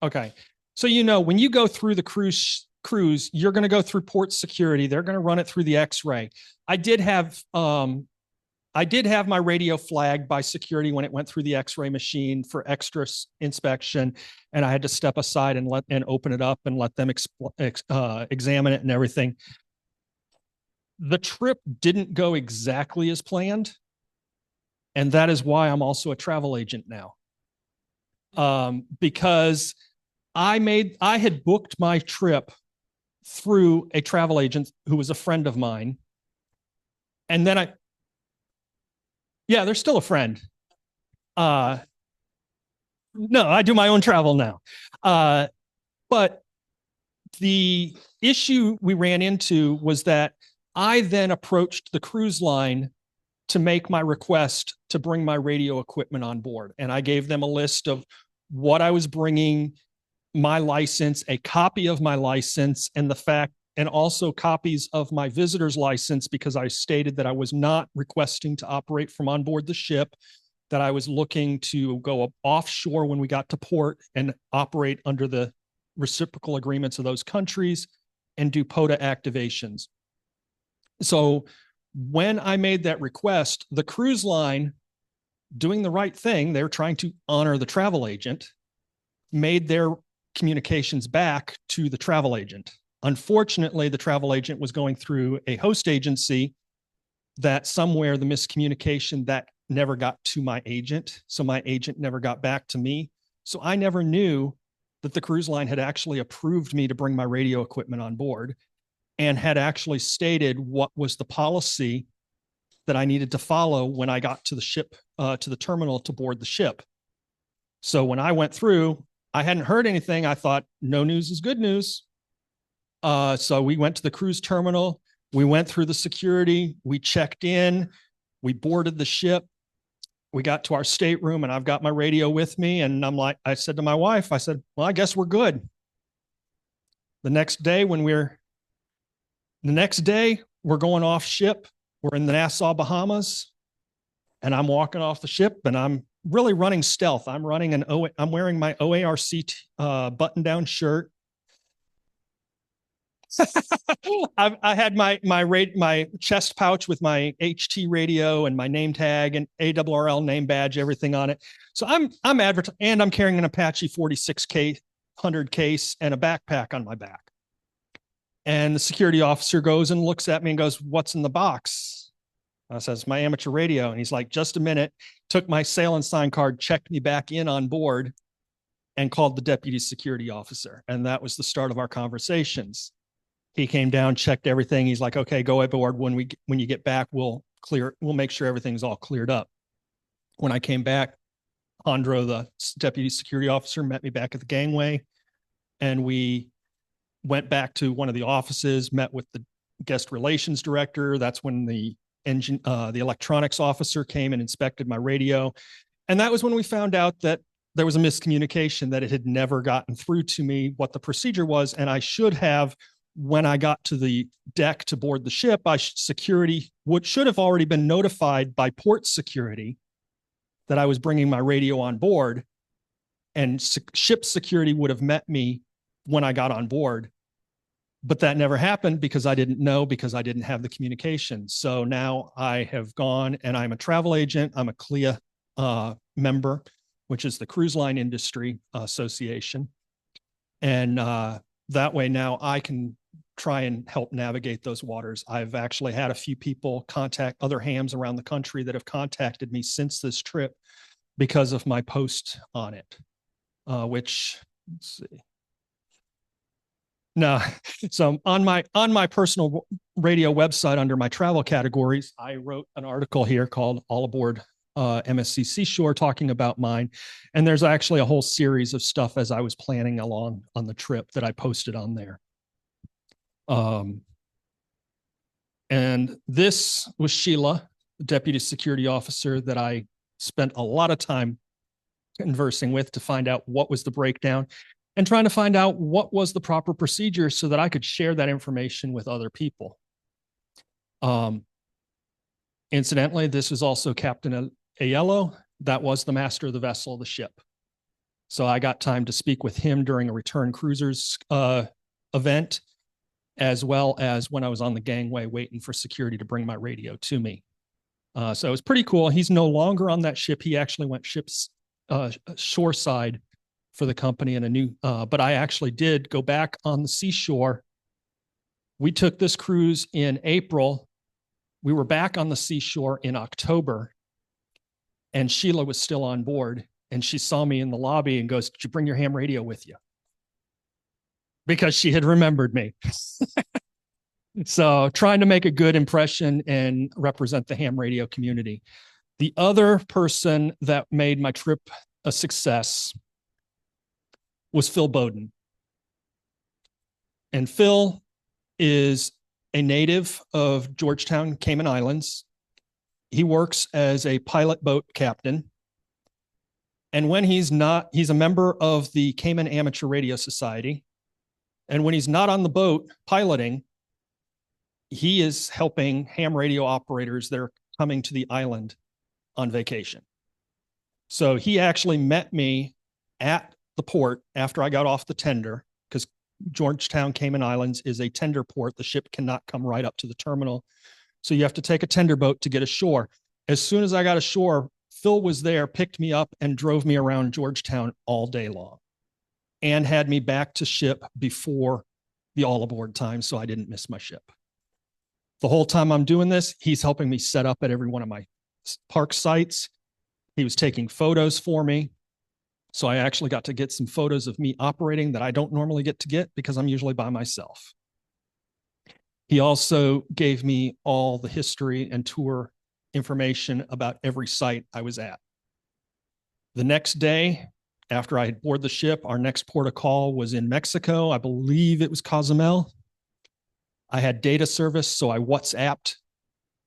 Speaker 3: Okay. So, when you go through the cruise, you're going to go through port security. They're going to run it through the X-ray. I did have my radio flagged by security when it went through the X-ray machine for extra inspection, and I had to step aside and open it up and let them examine it and everything. The trip didn't go exactly as planned, and that is why I'm also a travel agent now. Because I had booked my trip through a travel agent who was a friend of mine. And then they're still a friend. No, I do my own travel now. But the issue we ran into was that I then approached the cruise line to make my request to bring my radio equipment on board. And I gave them a list of what I was bringing, my license, a copy of my license, and also copies of my visitor's license, because I stated that I was not requesting to operate from on board the ship, that I was looking to go offshore when we got to port and operate under the reciprocal agreements of those countries and do POTA activations. So when I made that request, the cruise line, doing the right thing, they're trying to honor the travel agent, made their communications back to the travel agent. Unfortunately, the travel agent was going through a host agency that somewhere the miscommunication that never got to my agent. So my agent never got back to me. So I never knew that the cruise line had actually approved me to bring my radio equipment on board and had actually stated what was the policy that I needed to follow when I got to the ship, to the terminal to board the ship. So when I went through, I hadn't heard anything. I thought no news is good news. So we went to the cruise terminal. We went through the security. We checked in. We boarded the ship. We got to our stateroom, and I've got my radio with me. And I said to my wife, well, I guess we're good. The next day, we're going off ship. We're in the Nassau, Bahamas, and I'm walking off the ship, and I'm really running stealth. I'm wearing my OARC button-down shirt. I had my chest pouch with my HT radio and my name tag and ARRL name badge, everything on it. So I'm advertising, and I'm carrying an Apache 4600 case and a backpack on my back. And the security officer goes and looks at me and goes, "What's in the box?" I says, "My amateur radio." And he's like, "Just a minute," took my sail and sign card, checked me back in on board, and called the deputy security officer. And that was the start of our conversations. He came down, checked everything. He's like, "Okay, go aboard. When you get back, we'll make sure everything's all cleared up." When I came back, Andro, the deputy security officer, met me back at the gangway, and we went back to one of the offices, met with the guest relations director. That's when the electronics officer came and inspected my radio. And that was when we found out that there was a miscommunication, that it had never gotten through to me what the procedure was. And I should have, when I got to the deck to board the ship, should have already been notified by port security that I was bringing my radio on board, and ship security would have met me when I got on board. But that never happened because I didn't know, because I didn't have the communication. So now I have gone and I'm a travel agent. I'm a CLIA member, which is the Cruise Line Industry Association. And that way now I can try and help navigate those waters. I've actually had a few people contact other hams around the country that have contacted me since this trip because of my post on it, which, let's see. No, so on my personal radio website under my travel categories, I wrote an article here called All Aboard MSC Seashore, talking about mine. And there's actually a whole series of stuff as I was planning along on the trip that I posted on there. And this was Sheila, the deputy security officer that I spent a lot of time conversing with to find out what was the breakdown and trying to find out what was the proper procedure so that I could share that information with other people. Incidentally, this is also Captain Aiello. That was the master of the vessel, the ship. So I got time to speak with him during a return cruisers event, as well as when I was on the gangway waiting for security to bring my radio to me. So it was pretty cool. He's no longer on that ship. He actually went ship's shoreside for the company in a new, but I actually did go back on the seashore. We took this cruise in April. We were back on the seashore in October, and Sheila was still on board, and she saw me in the lobby and goes, "Did you bring your ham radio with you?" Because she had remembered me. So trying to make a good impression and represent the ham radio community. The other person that made my trip a success was Phil Bowden. And Phil is a native of Georgetown, Cayman Islands. He works as a pilot boat captain. And when he's not, he's a member of the Cayman Amateur Radio Society. And when he's not on the boat piloting, he is helping ham radio operators that are coming to the island on vacation. So he actually met me at the port after I got off the tender, because Georgetown, Cayman Islands is a tender port. The ship cannot come right up to the terminal. So you have to take a tender boat to get ashore. As soon as I got ashore, Phil was there, picked me up, and drove me around Georgetown all day long and had me back to ship before the all aboard time so I didn't miss my ship. The whole time I'm doing this, he's helping me set up at every one of my park sites. He was taking photos for me. So I actually got to get some photos of me operating that I don't normally get to get because I'm usually by myself. He also gave me all the history and tour information about every site I was at. The next day, after I had boarded the ship, our next port of call was in Mexico. I believe it was Cozumel. I had data service, so I WhatsApped,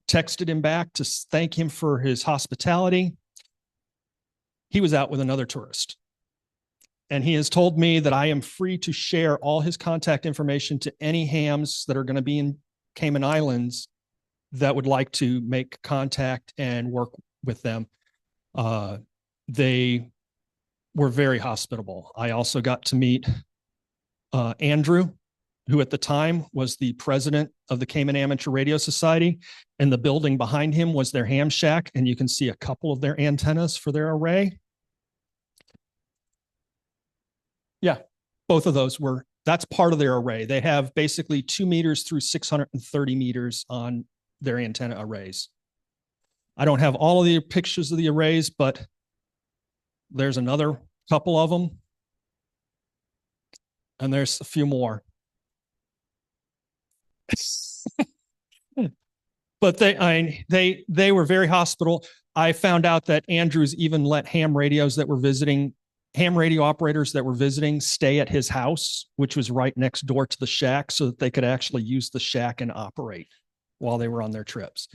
Speaker 3: texted him back to thank him for his hospitality. He was out with another tourist. And he has told me that I am free to share all his contact information to any hams that are going to be in Cayman Islands that would like to make contact and work with them. They were very hospitable. I also got to meet Andrew, who at the time was the president of the Cayman Amateur Radio Society, and the building behind him was their ham shack, and you can see a couple of their antennas for their array. Yeah, both of those were, that's part of their array. They have basically 2 meters through 630 meters on their antenna arrays. I don't have all of the pictures of the arrays, but there's another couple of them. And there's a few more. But they were very hospitable. I found out that Andrews even let ham radio operators that were visiting stay at his house, which was right next door to the shack, so that they could actually use the shack and operate while they were on their trips.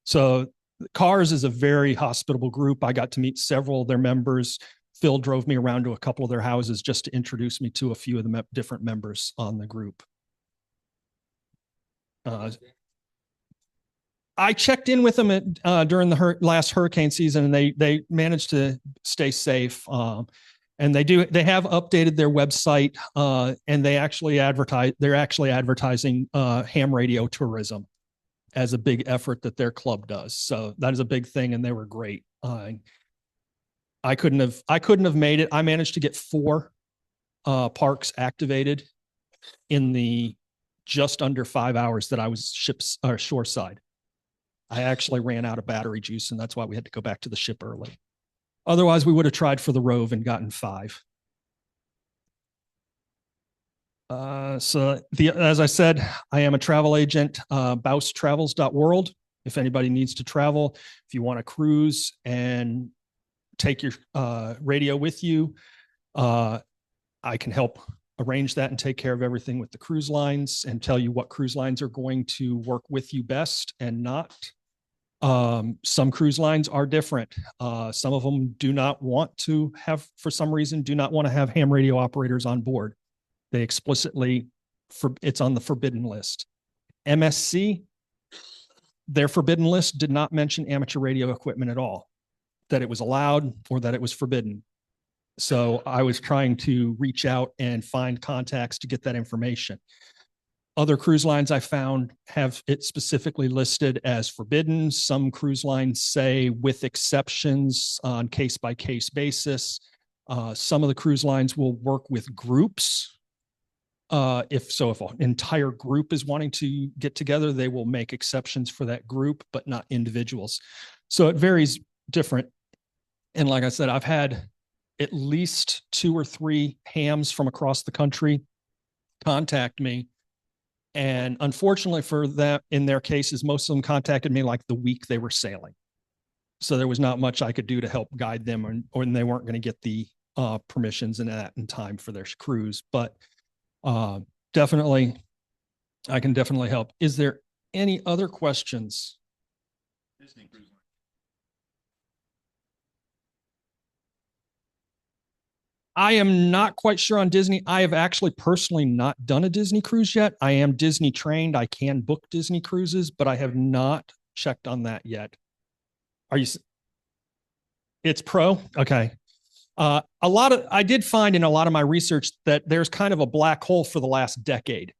Speaker 3: So CARS is a very hospitable group. I got to meet several of their members. Phil drove me around to a couple of their houses just to introduce me to a few of the different members on the group. I checked in with them during the last hurricane season, and they managed to stay safe. And they have updated their website, and they're actually advertising ham radio tourism as a big effort that their club does. So that is a big thing, and they were great. I couldn't have made it. I managed to get 4 parks activated in the just under 5 hours that I was shoreside. I actually ran out of battery juice, and that's why we had to go back to the ship early. Otherwise, we would have tried for the Rove and gotten 5. As I said, I am a travel agent, BausTravels.world. If anybody needs to travel, if you want to cruise and take your radio with you, I can help arrange that and take care of everything with the cruise lines and tell you what cruise lines are going to work with you best and not. Some cruise lines are different. Some of them do not want to have, for some reason, do not want to have ham radio operators on board. They explicitly, it's on the forbidden list. MSC, their forbidden list did not mention amateur radio equipment at all, that it was allowed or that it was forbidden. So I was trying to reach out and find contacts to get that information. Other cruise lines I found have it specifically listed as forbidden. Some cruise lines say with exceptions on case-by-case basis. Some of the cruise lines will work with groups. If an entire group is wanting to get together, they will make exceptions for that group, but not individuals. So it varies different. And like I said, I've had at least 2 or 3 hams from across the country contact me. And unfortunately for that, in their cases, most of them contacted me like the week they were sailing. So there was not much I could do to help guide them, or they weren't going to get the permissions and that in time for their cruise. But definitely, I can definitely help. Is there any other questions?
Speaker 1: Disney Cruise Line.
Speaker 3: I am not quite sure on Disney. I have actually personally not done a Disney cruise yet. I am Disney trained. I can book Disney cruises, but I have not checked on that yet. It's pro? Okay. I did find in a lot of my research that there's kind of a black hole for the last decade.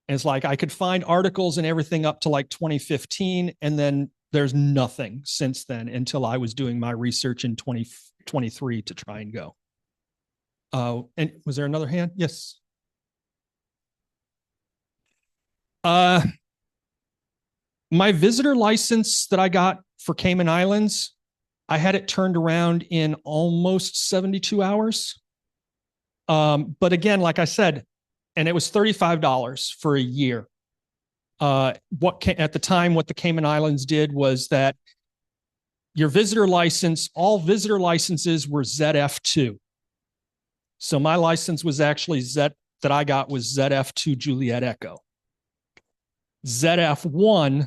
Speaker 3: And it's like I could find articles and everything up to like 2015, and then there's nothing since then until I was doing my research in 2023 to try and go. And was there another hand? Yes. My visitor license that I got for Cayman Islands, I had it turned around in almost 72 hours. But again, like I said, and it was $35 for a year. At the time, what the Cayman Islands did was that your visitor license, all visitor licenses were ZF2. So my license was actually that I got was ZF2 Juliet Echo. ZF1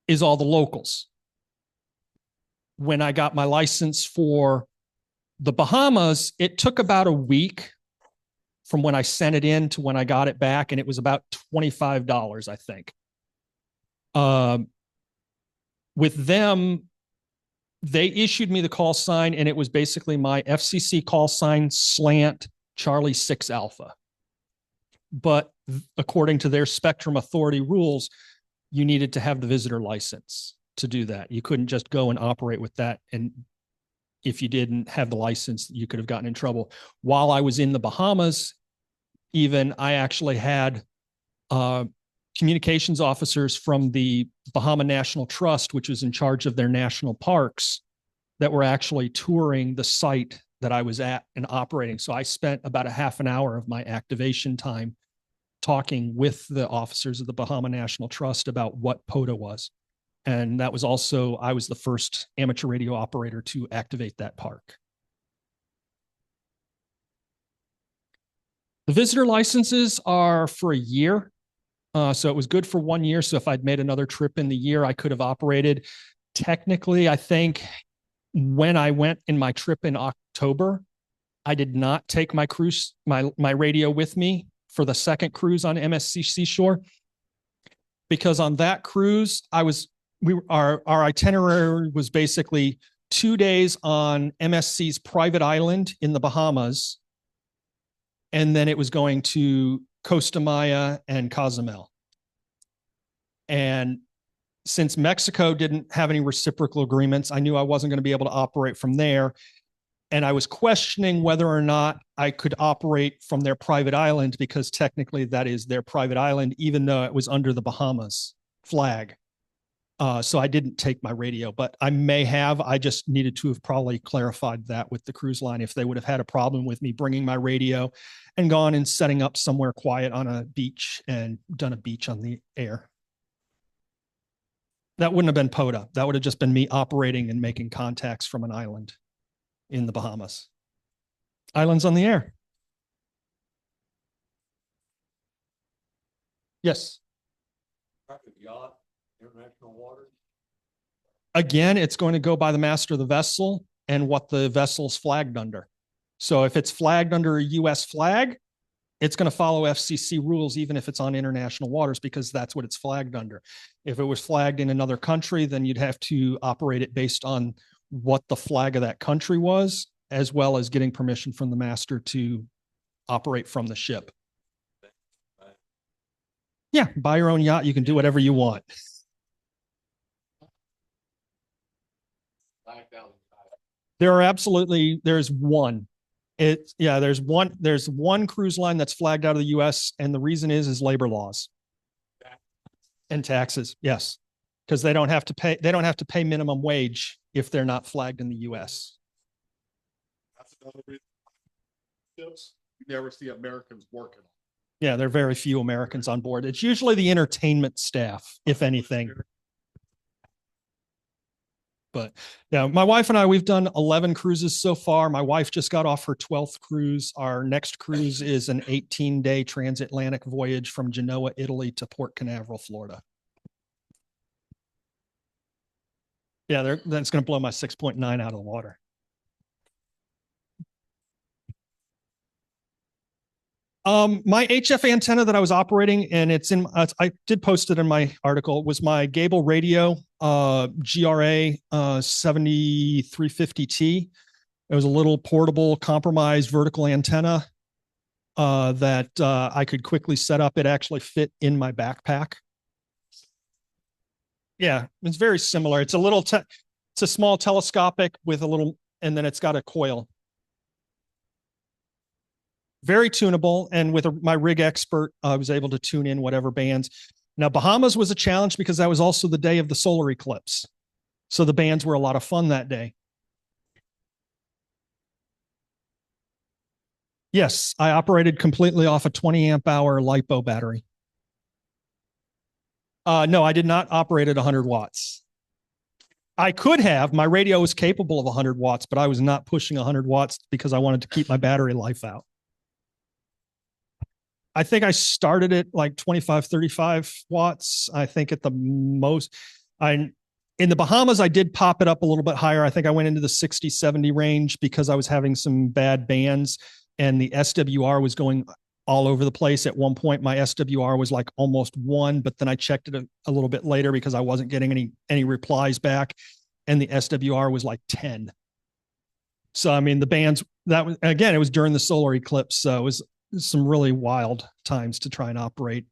Speaker 3: is all the locals. When I got my license for the Bahamas, it took about a week from when I sent it in to when I got it back, and it was about $25, I think. With them, they issued me the call sign, and it was basically my FCC call sign slant Charlie 6 Alpha. But according to their Spectrum Authority rules, you needed to have the visitor license to do that. You couldn't just go and operate with that. And if you didn't have the license, you could have gotten in trouble. While I was in the Bahamas, even I actually had communications officers from the Bahama National Trust, which was in charge of their national parks, that were actually touring the site that I was at and operating. So I spent about a half an hour of my activation time talking with the officers of the Bahama National Trust about what POTA was. And that was also, I was the first amateur radio operator to activate that park. The visitor licenses are for a year. So it was good for 1 year. So if I'd made another trip in the year, I could have operated. Technically, I think when I went in my trip in October, I did not take my cruise, my radio with me for the second cruise on MSC Seashore, because on that cruise, our itinerary was basically 2 days on MSC's private island in the Bahamas, and then it was going to Costa Maya and Cozumel. And since Mexico didn't have any reciprocal agreements, I knew I wasn't going to be able to operate from there. And I was questioning whether or not I could operate from their private island, because technically that is their private island, even though it was under the Bahamas flag. So I didn't take my radio, but I may have. I just needed to have probably clarified that with the cruise line if they would have had a problem with me bringing my radio and gone and setting up somewhere quiet on a beach and done a beach on the air. That wouldn't have been POTA. That would have just been me operating and making contacts from an island in the Bahamas. Islands on the air. Yes.
Speaker 2: Yacht, international waters.
Speaker 3: Again, it's going to go by the master of the vessel and what the vessel's flagged under. So if it's flagged under a US flag, it's going to follow FCC rules, even if it's on international waters, because that's what it's flagged under. If it was flagged in another country, then you'd have to operate it based on what the flag of that country was, as well as getting permission from the master to operate from the ship. Yeah, buy your own yacht. You can do whatever you want. There's one. There's one cruise line that's flagged out of the US, and the reason is labor laws and taxes. Yes. Because they don't have to pay minimum wage if they're not flagged in the US.
Speaker 7: That's another reason. You never see Americans working.
Speaker 3: Yeah, there are very few Americans on board. It's usually the entertainment staff, if anything. But yeah, my wife and I, we've done 11 cruises so far. My wife just got off her 12th cruise. Our next cruise is an 18-day transatlantic voyage from Genoa, Italy to Port Canaveral, Florida. Yeah, that's going to blow my 6.9 out of the water. My HF antenna that I was operating, and it's in, I did post it in my article, was my Gable Radio GRA 7350T. It was a little portable compromised vertical antenna that I could quickly set up. It actually fit in my backpack. Yeah, it's very similar. It's a little, it's a small telescopic with a little, and then it's got a coil. Very tunable, and with my rig expert, I was able to tune in whatever bands. Now, Bahamas was a challenge because that was also the day of the solar eclipse. So the bands were a lot of fun that day. Yes, I operated completely off a 20 amp hour LiPo battery. No, I did not operate at 100 watts. I could have. My radio was capable of 100 watts, but I was not pushing 100 watts because I wanted to keep my battery life out. I think I started at like 25, 35 watts. I think at the most, in the Bahamas, I did pop it up a little bit higher. I think I went into the 60, 70 range because I was having some bad bands and the SWR was going all over the place. At one point, my SWR was like almost 1, but then I checked it a little bit later because I wasn't getting any replies back. And the SWR was like 10. So, I mean, the bands, that was, again, it was during the solar eclipse. So it was some really wild times to try and operate.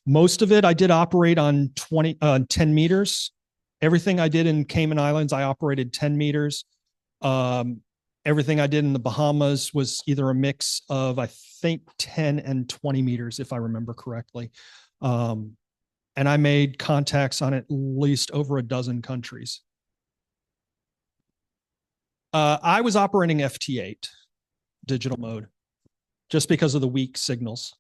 Speaker 3: Most of it I did operate on 10 meters. Everything I did in Cayman Islands, I operated 10 meters. Everything I did in the Bahamas was either a mix of, I think, 10 and 20 meters, if I remember correctly. And I made contacts on at least over a dozen countries. I was operating FT8 digital mode, just because of the weak signals.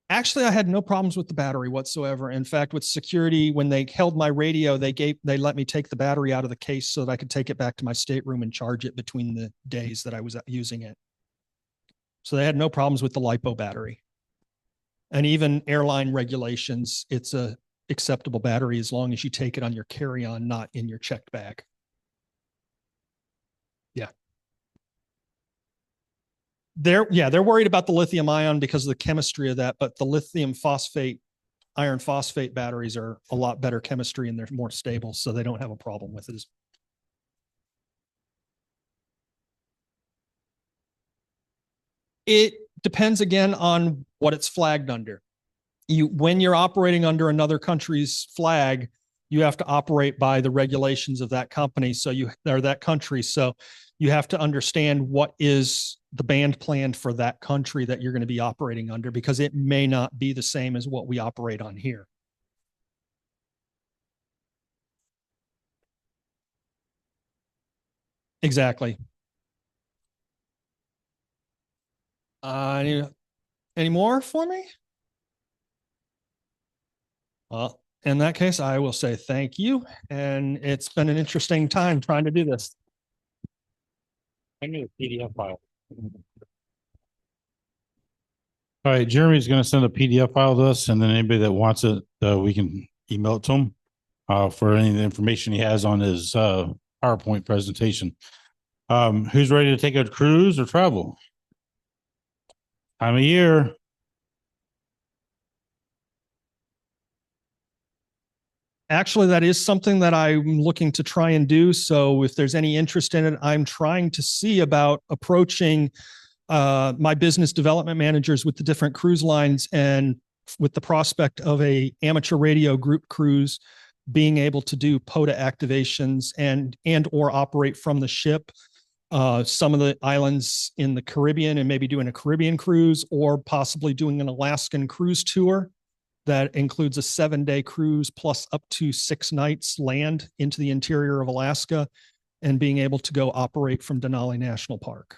Speaker 3: Actually, I had no problems with the battery whatsoever. In fact, with security, when they held my radio, they let me take the battery out of the case so that I could take it back to my stateroom and charge it between the days that I was using it. So they had no problems with the LiPo battery. And even airline regulations, it's a acceptable battery as long as you take it on your carry-on, not in your checked bag. They're worried about the lithium ion because of the chemistry of that, but the lithium phosphate iron phosphate batteries are a lot better chemistry and they're more stable, so they don't have a problem with it. It depends again on what it's flagged under. When you're operating under another country's flag, you have to operate by the regulations of that company. So that country. So you have to understand what is the band plan for that country that you're going to be operating under, because it may not be the same as what we operate on here. Exactly. Any more for me? Well, in that case, I will say thank you. And it's been an interesting time trying to do this.
Speaker 1: I need a PDF file. All right, Jeremy's going to send a PDF file to us, and then anybody that wants it, we can email it to him for any of the information he has on his PowerPoint presentation. Who's ready to take a cruise or travel? Time of year.
Speaker 3: Actually, that is something that I'm looking to try and do. So if there's any interest in it, I'm trying to see about approaching my business development managers with the different cruise lines, and with the prospect of a amateur radio group cruise, being able to do POTA activations and or operate from the ship some of the islands in the Caribbean, and maybe doing a Caribbean cruise, or possibly doing an Alaskan cruise tour that includes a 7-day cruise plus up to 6 nights land into the interior of Alaska, and being able to go operate from Denali National Park.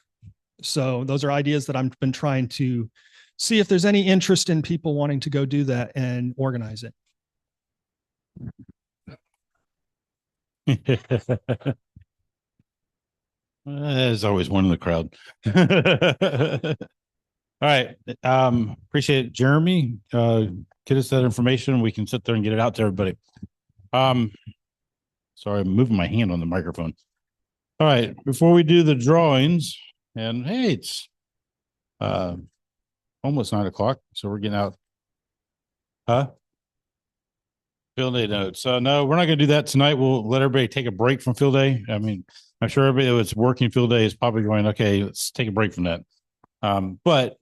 Speaker 3: So those are ideas that I've been trying to see if there's any interest in people wanting to go do that and organize it.
Speaker 1: There's always one in the crowd. All right. Appreciate it, Jeremy. Get us that information. We can sit there and get it out to everybody. Sorry, I'm moving my hand on the microphone. All right. Before we do the drawings, and hey, it's almost 9 o'clock, so we're getting out. Field day notes. No, we're not going to do that tonight. We'll let everybody take a break from field day. I mean, I'm sure everybody that's working field day is probably going, okay, let's take a break from that. But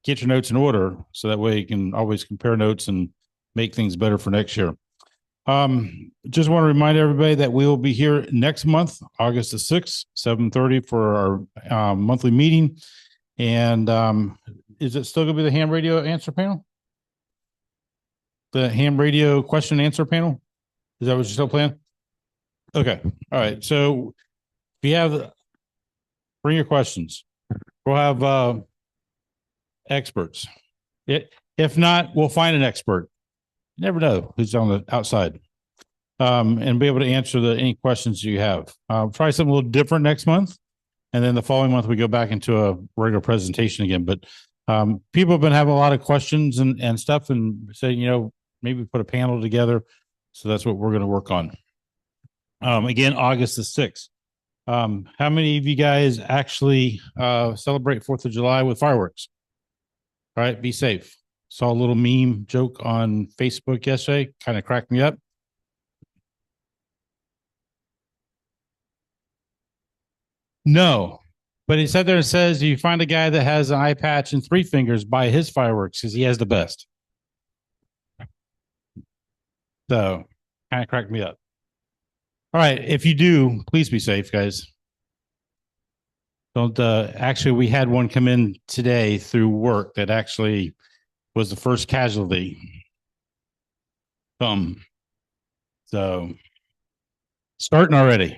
Speaker 1: get your notes in order so that way you can always compare notes and make things better for next year. Just want to remind everybody that we will be here next month, August the 6th, 7:30 for our monthly meeting. And is it still going to be the ham radio answer panel? The ham radio question and answer panel? Is that what you're still planning? Okay. All right. So if you have, bring your questions. We'll have experts. If not, we'll find an expert. You never know who's on the outside. And be able to answer any questions you have. Try something a little different next month. And then the following month, we go back into a regular presentation again. But people have been having a lot of questions and stuff, and say, maybe put a panel together. So that's what we're going to work on. Again, August the 6th. How many of you guys actually celebrate 4th of July with fireworks? All right, be safe. Saw a little meme joke on Facebook yesterday, kind of cracked me up. No, but he sat there and says, you find a guy that has an eye patch and 3 fingers, buy his fireworks because he has the best. So kind of cracked me up. All right. If you do, please be safe, guys. Don't actually, we had one come in today through work that actually was the first casualty. So starting already.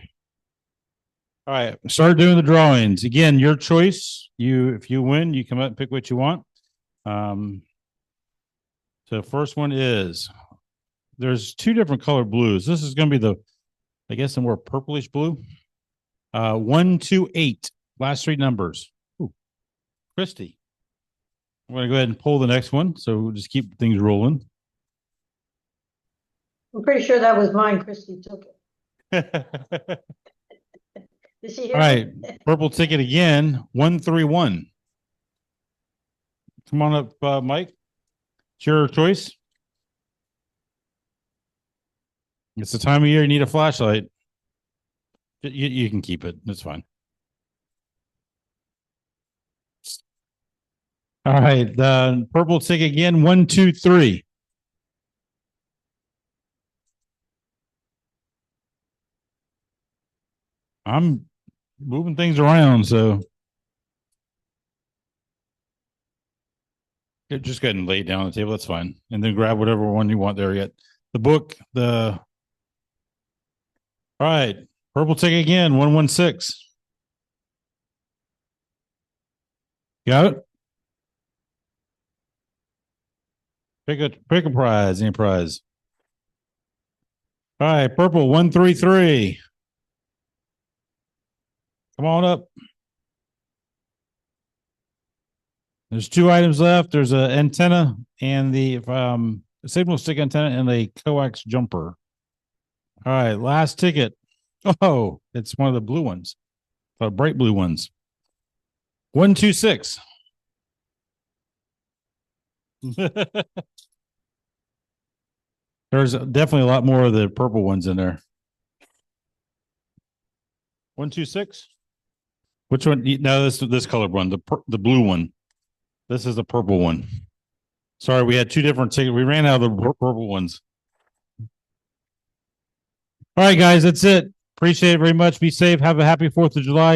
Speaker 1: All right, start doing the drawings. Again, your choice. If you win, you come up and pick what you want. So the first one is, there's 2 different color blues. This is going to be I guess the more purplish blue. 1, 2, 8. Last 3 numbers. Ooh, Christy. I'm going to go ahead and pull the next one. So we'll just keep things rolling.
Speaker 5: I'm pretty sure that was mine. Christy took it. Did she hear
Speaker 1: All right.
Speaker 5: me?
Speaker 1: Purple ticket again. 131. Come on up, Mike. It's your choice. It's the time of year you need a flashlight. You can keep it. It's fine. All right. The purple ticket again. 1, 2, 3. I'm moving things around, so just go ahead and lay it down on the table. That's fine. And then grab whatever one you want there yet. The book, all right. Purple ticket again. 116. Got it? Pick a prize, any prize. All right, purple 133. Come on up. There's 2 items left. There's an antenna and the signal stick antenna and the coax jumper. All right, last ticket. Oh, it's one of the blue ones, the bright blue ones. 126. There's definitely a lot more of the purple ones in there. 126. Which one? No, this colored one, the blue one. This is the purple one. Sorry, we had 2 different tickets. We ran out of the purple ones. All right, guys, that's it. Appreciate it very much. Be safe. Have a happy 4th of July.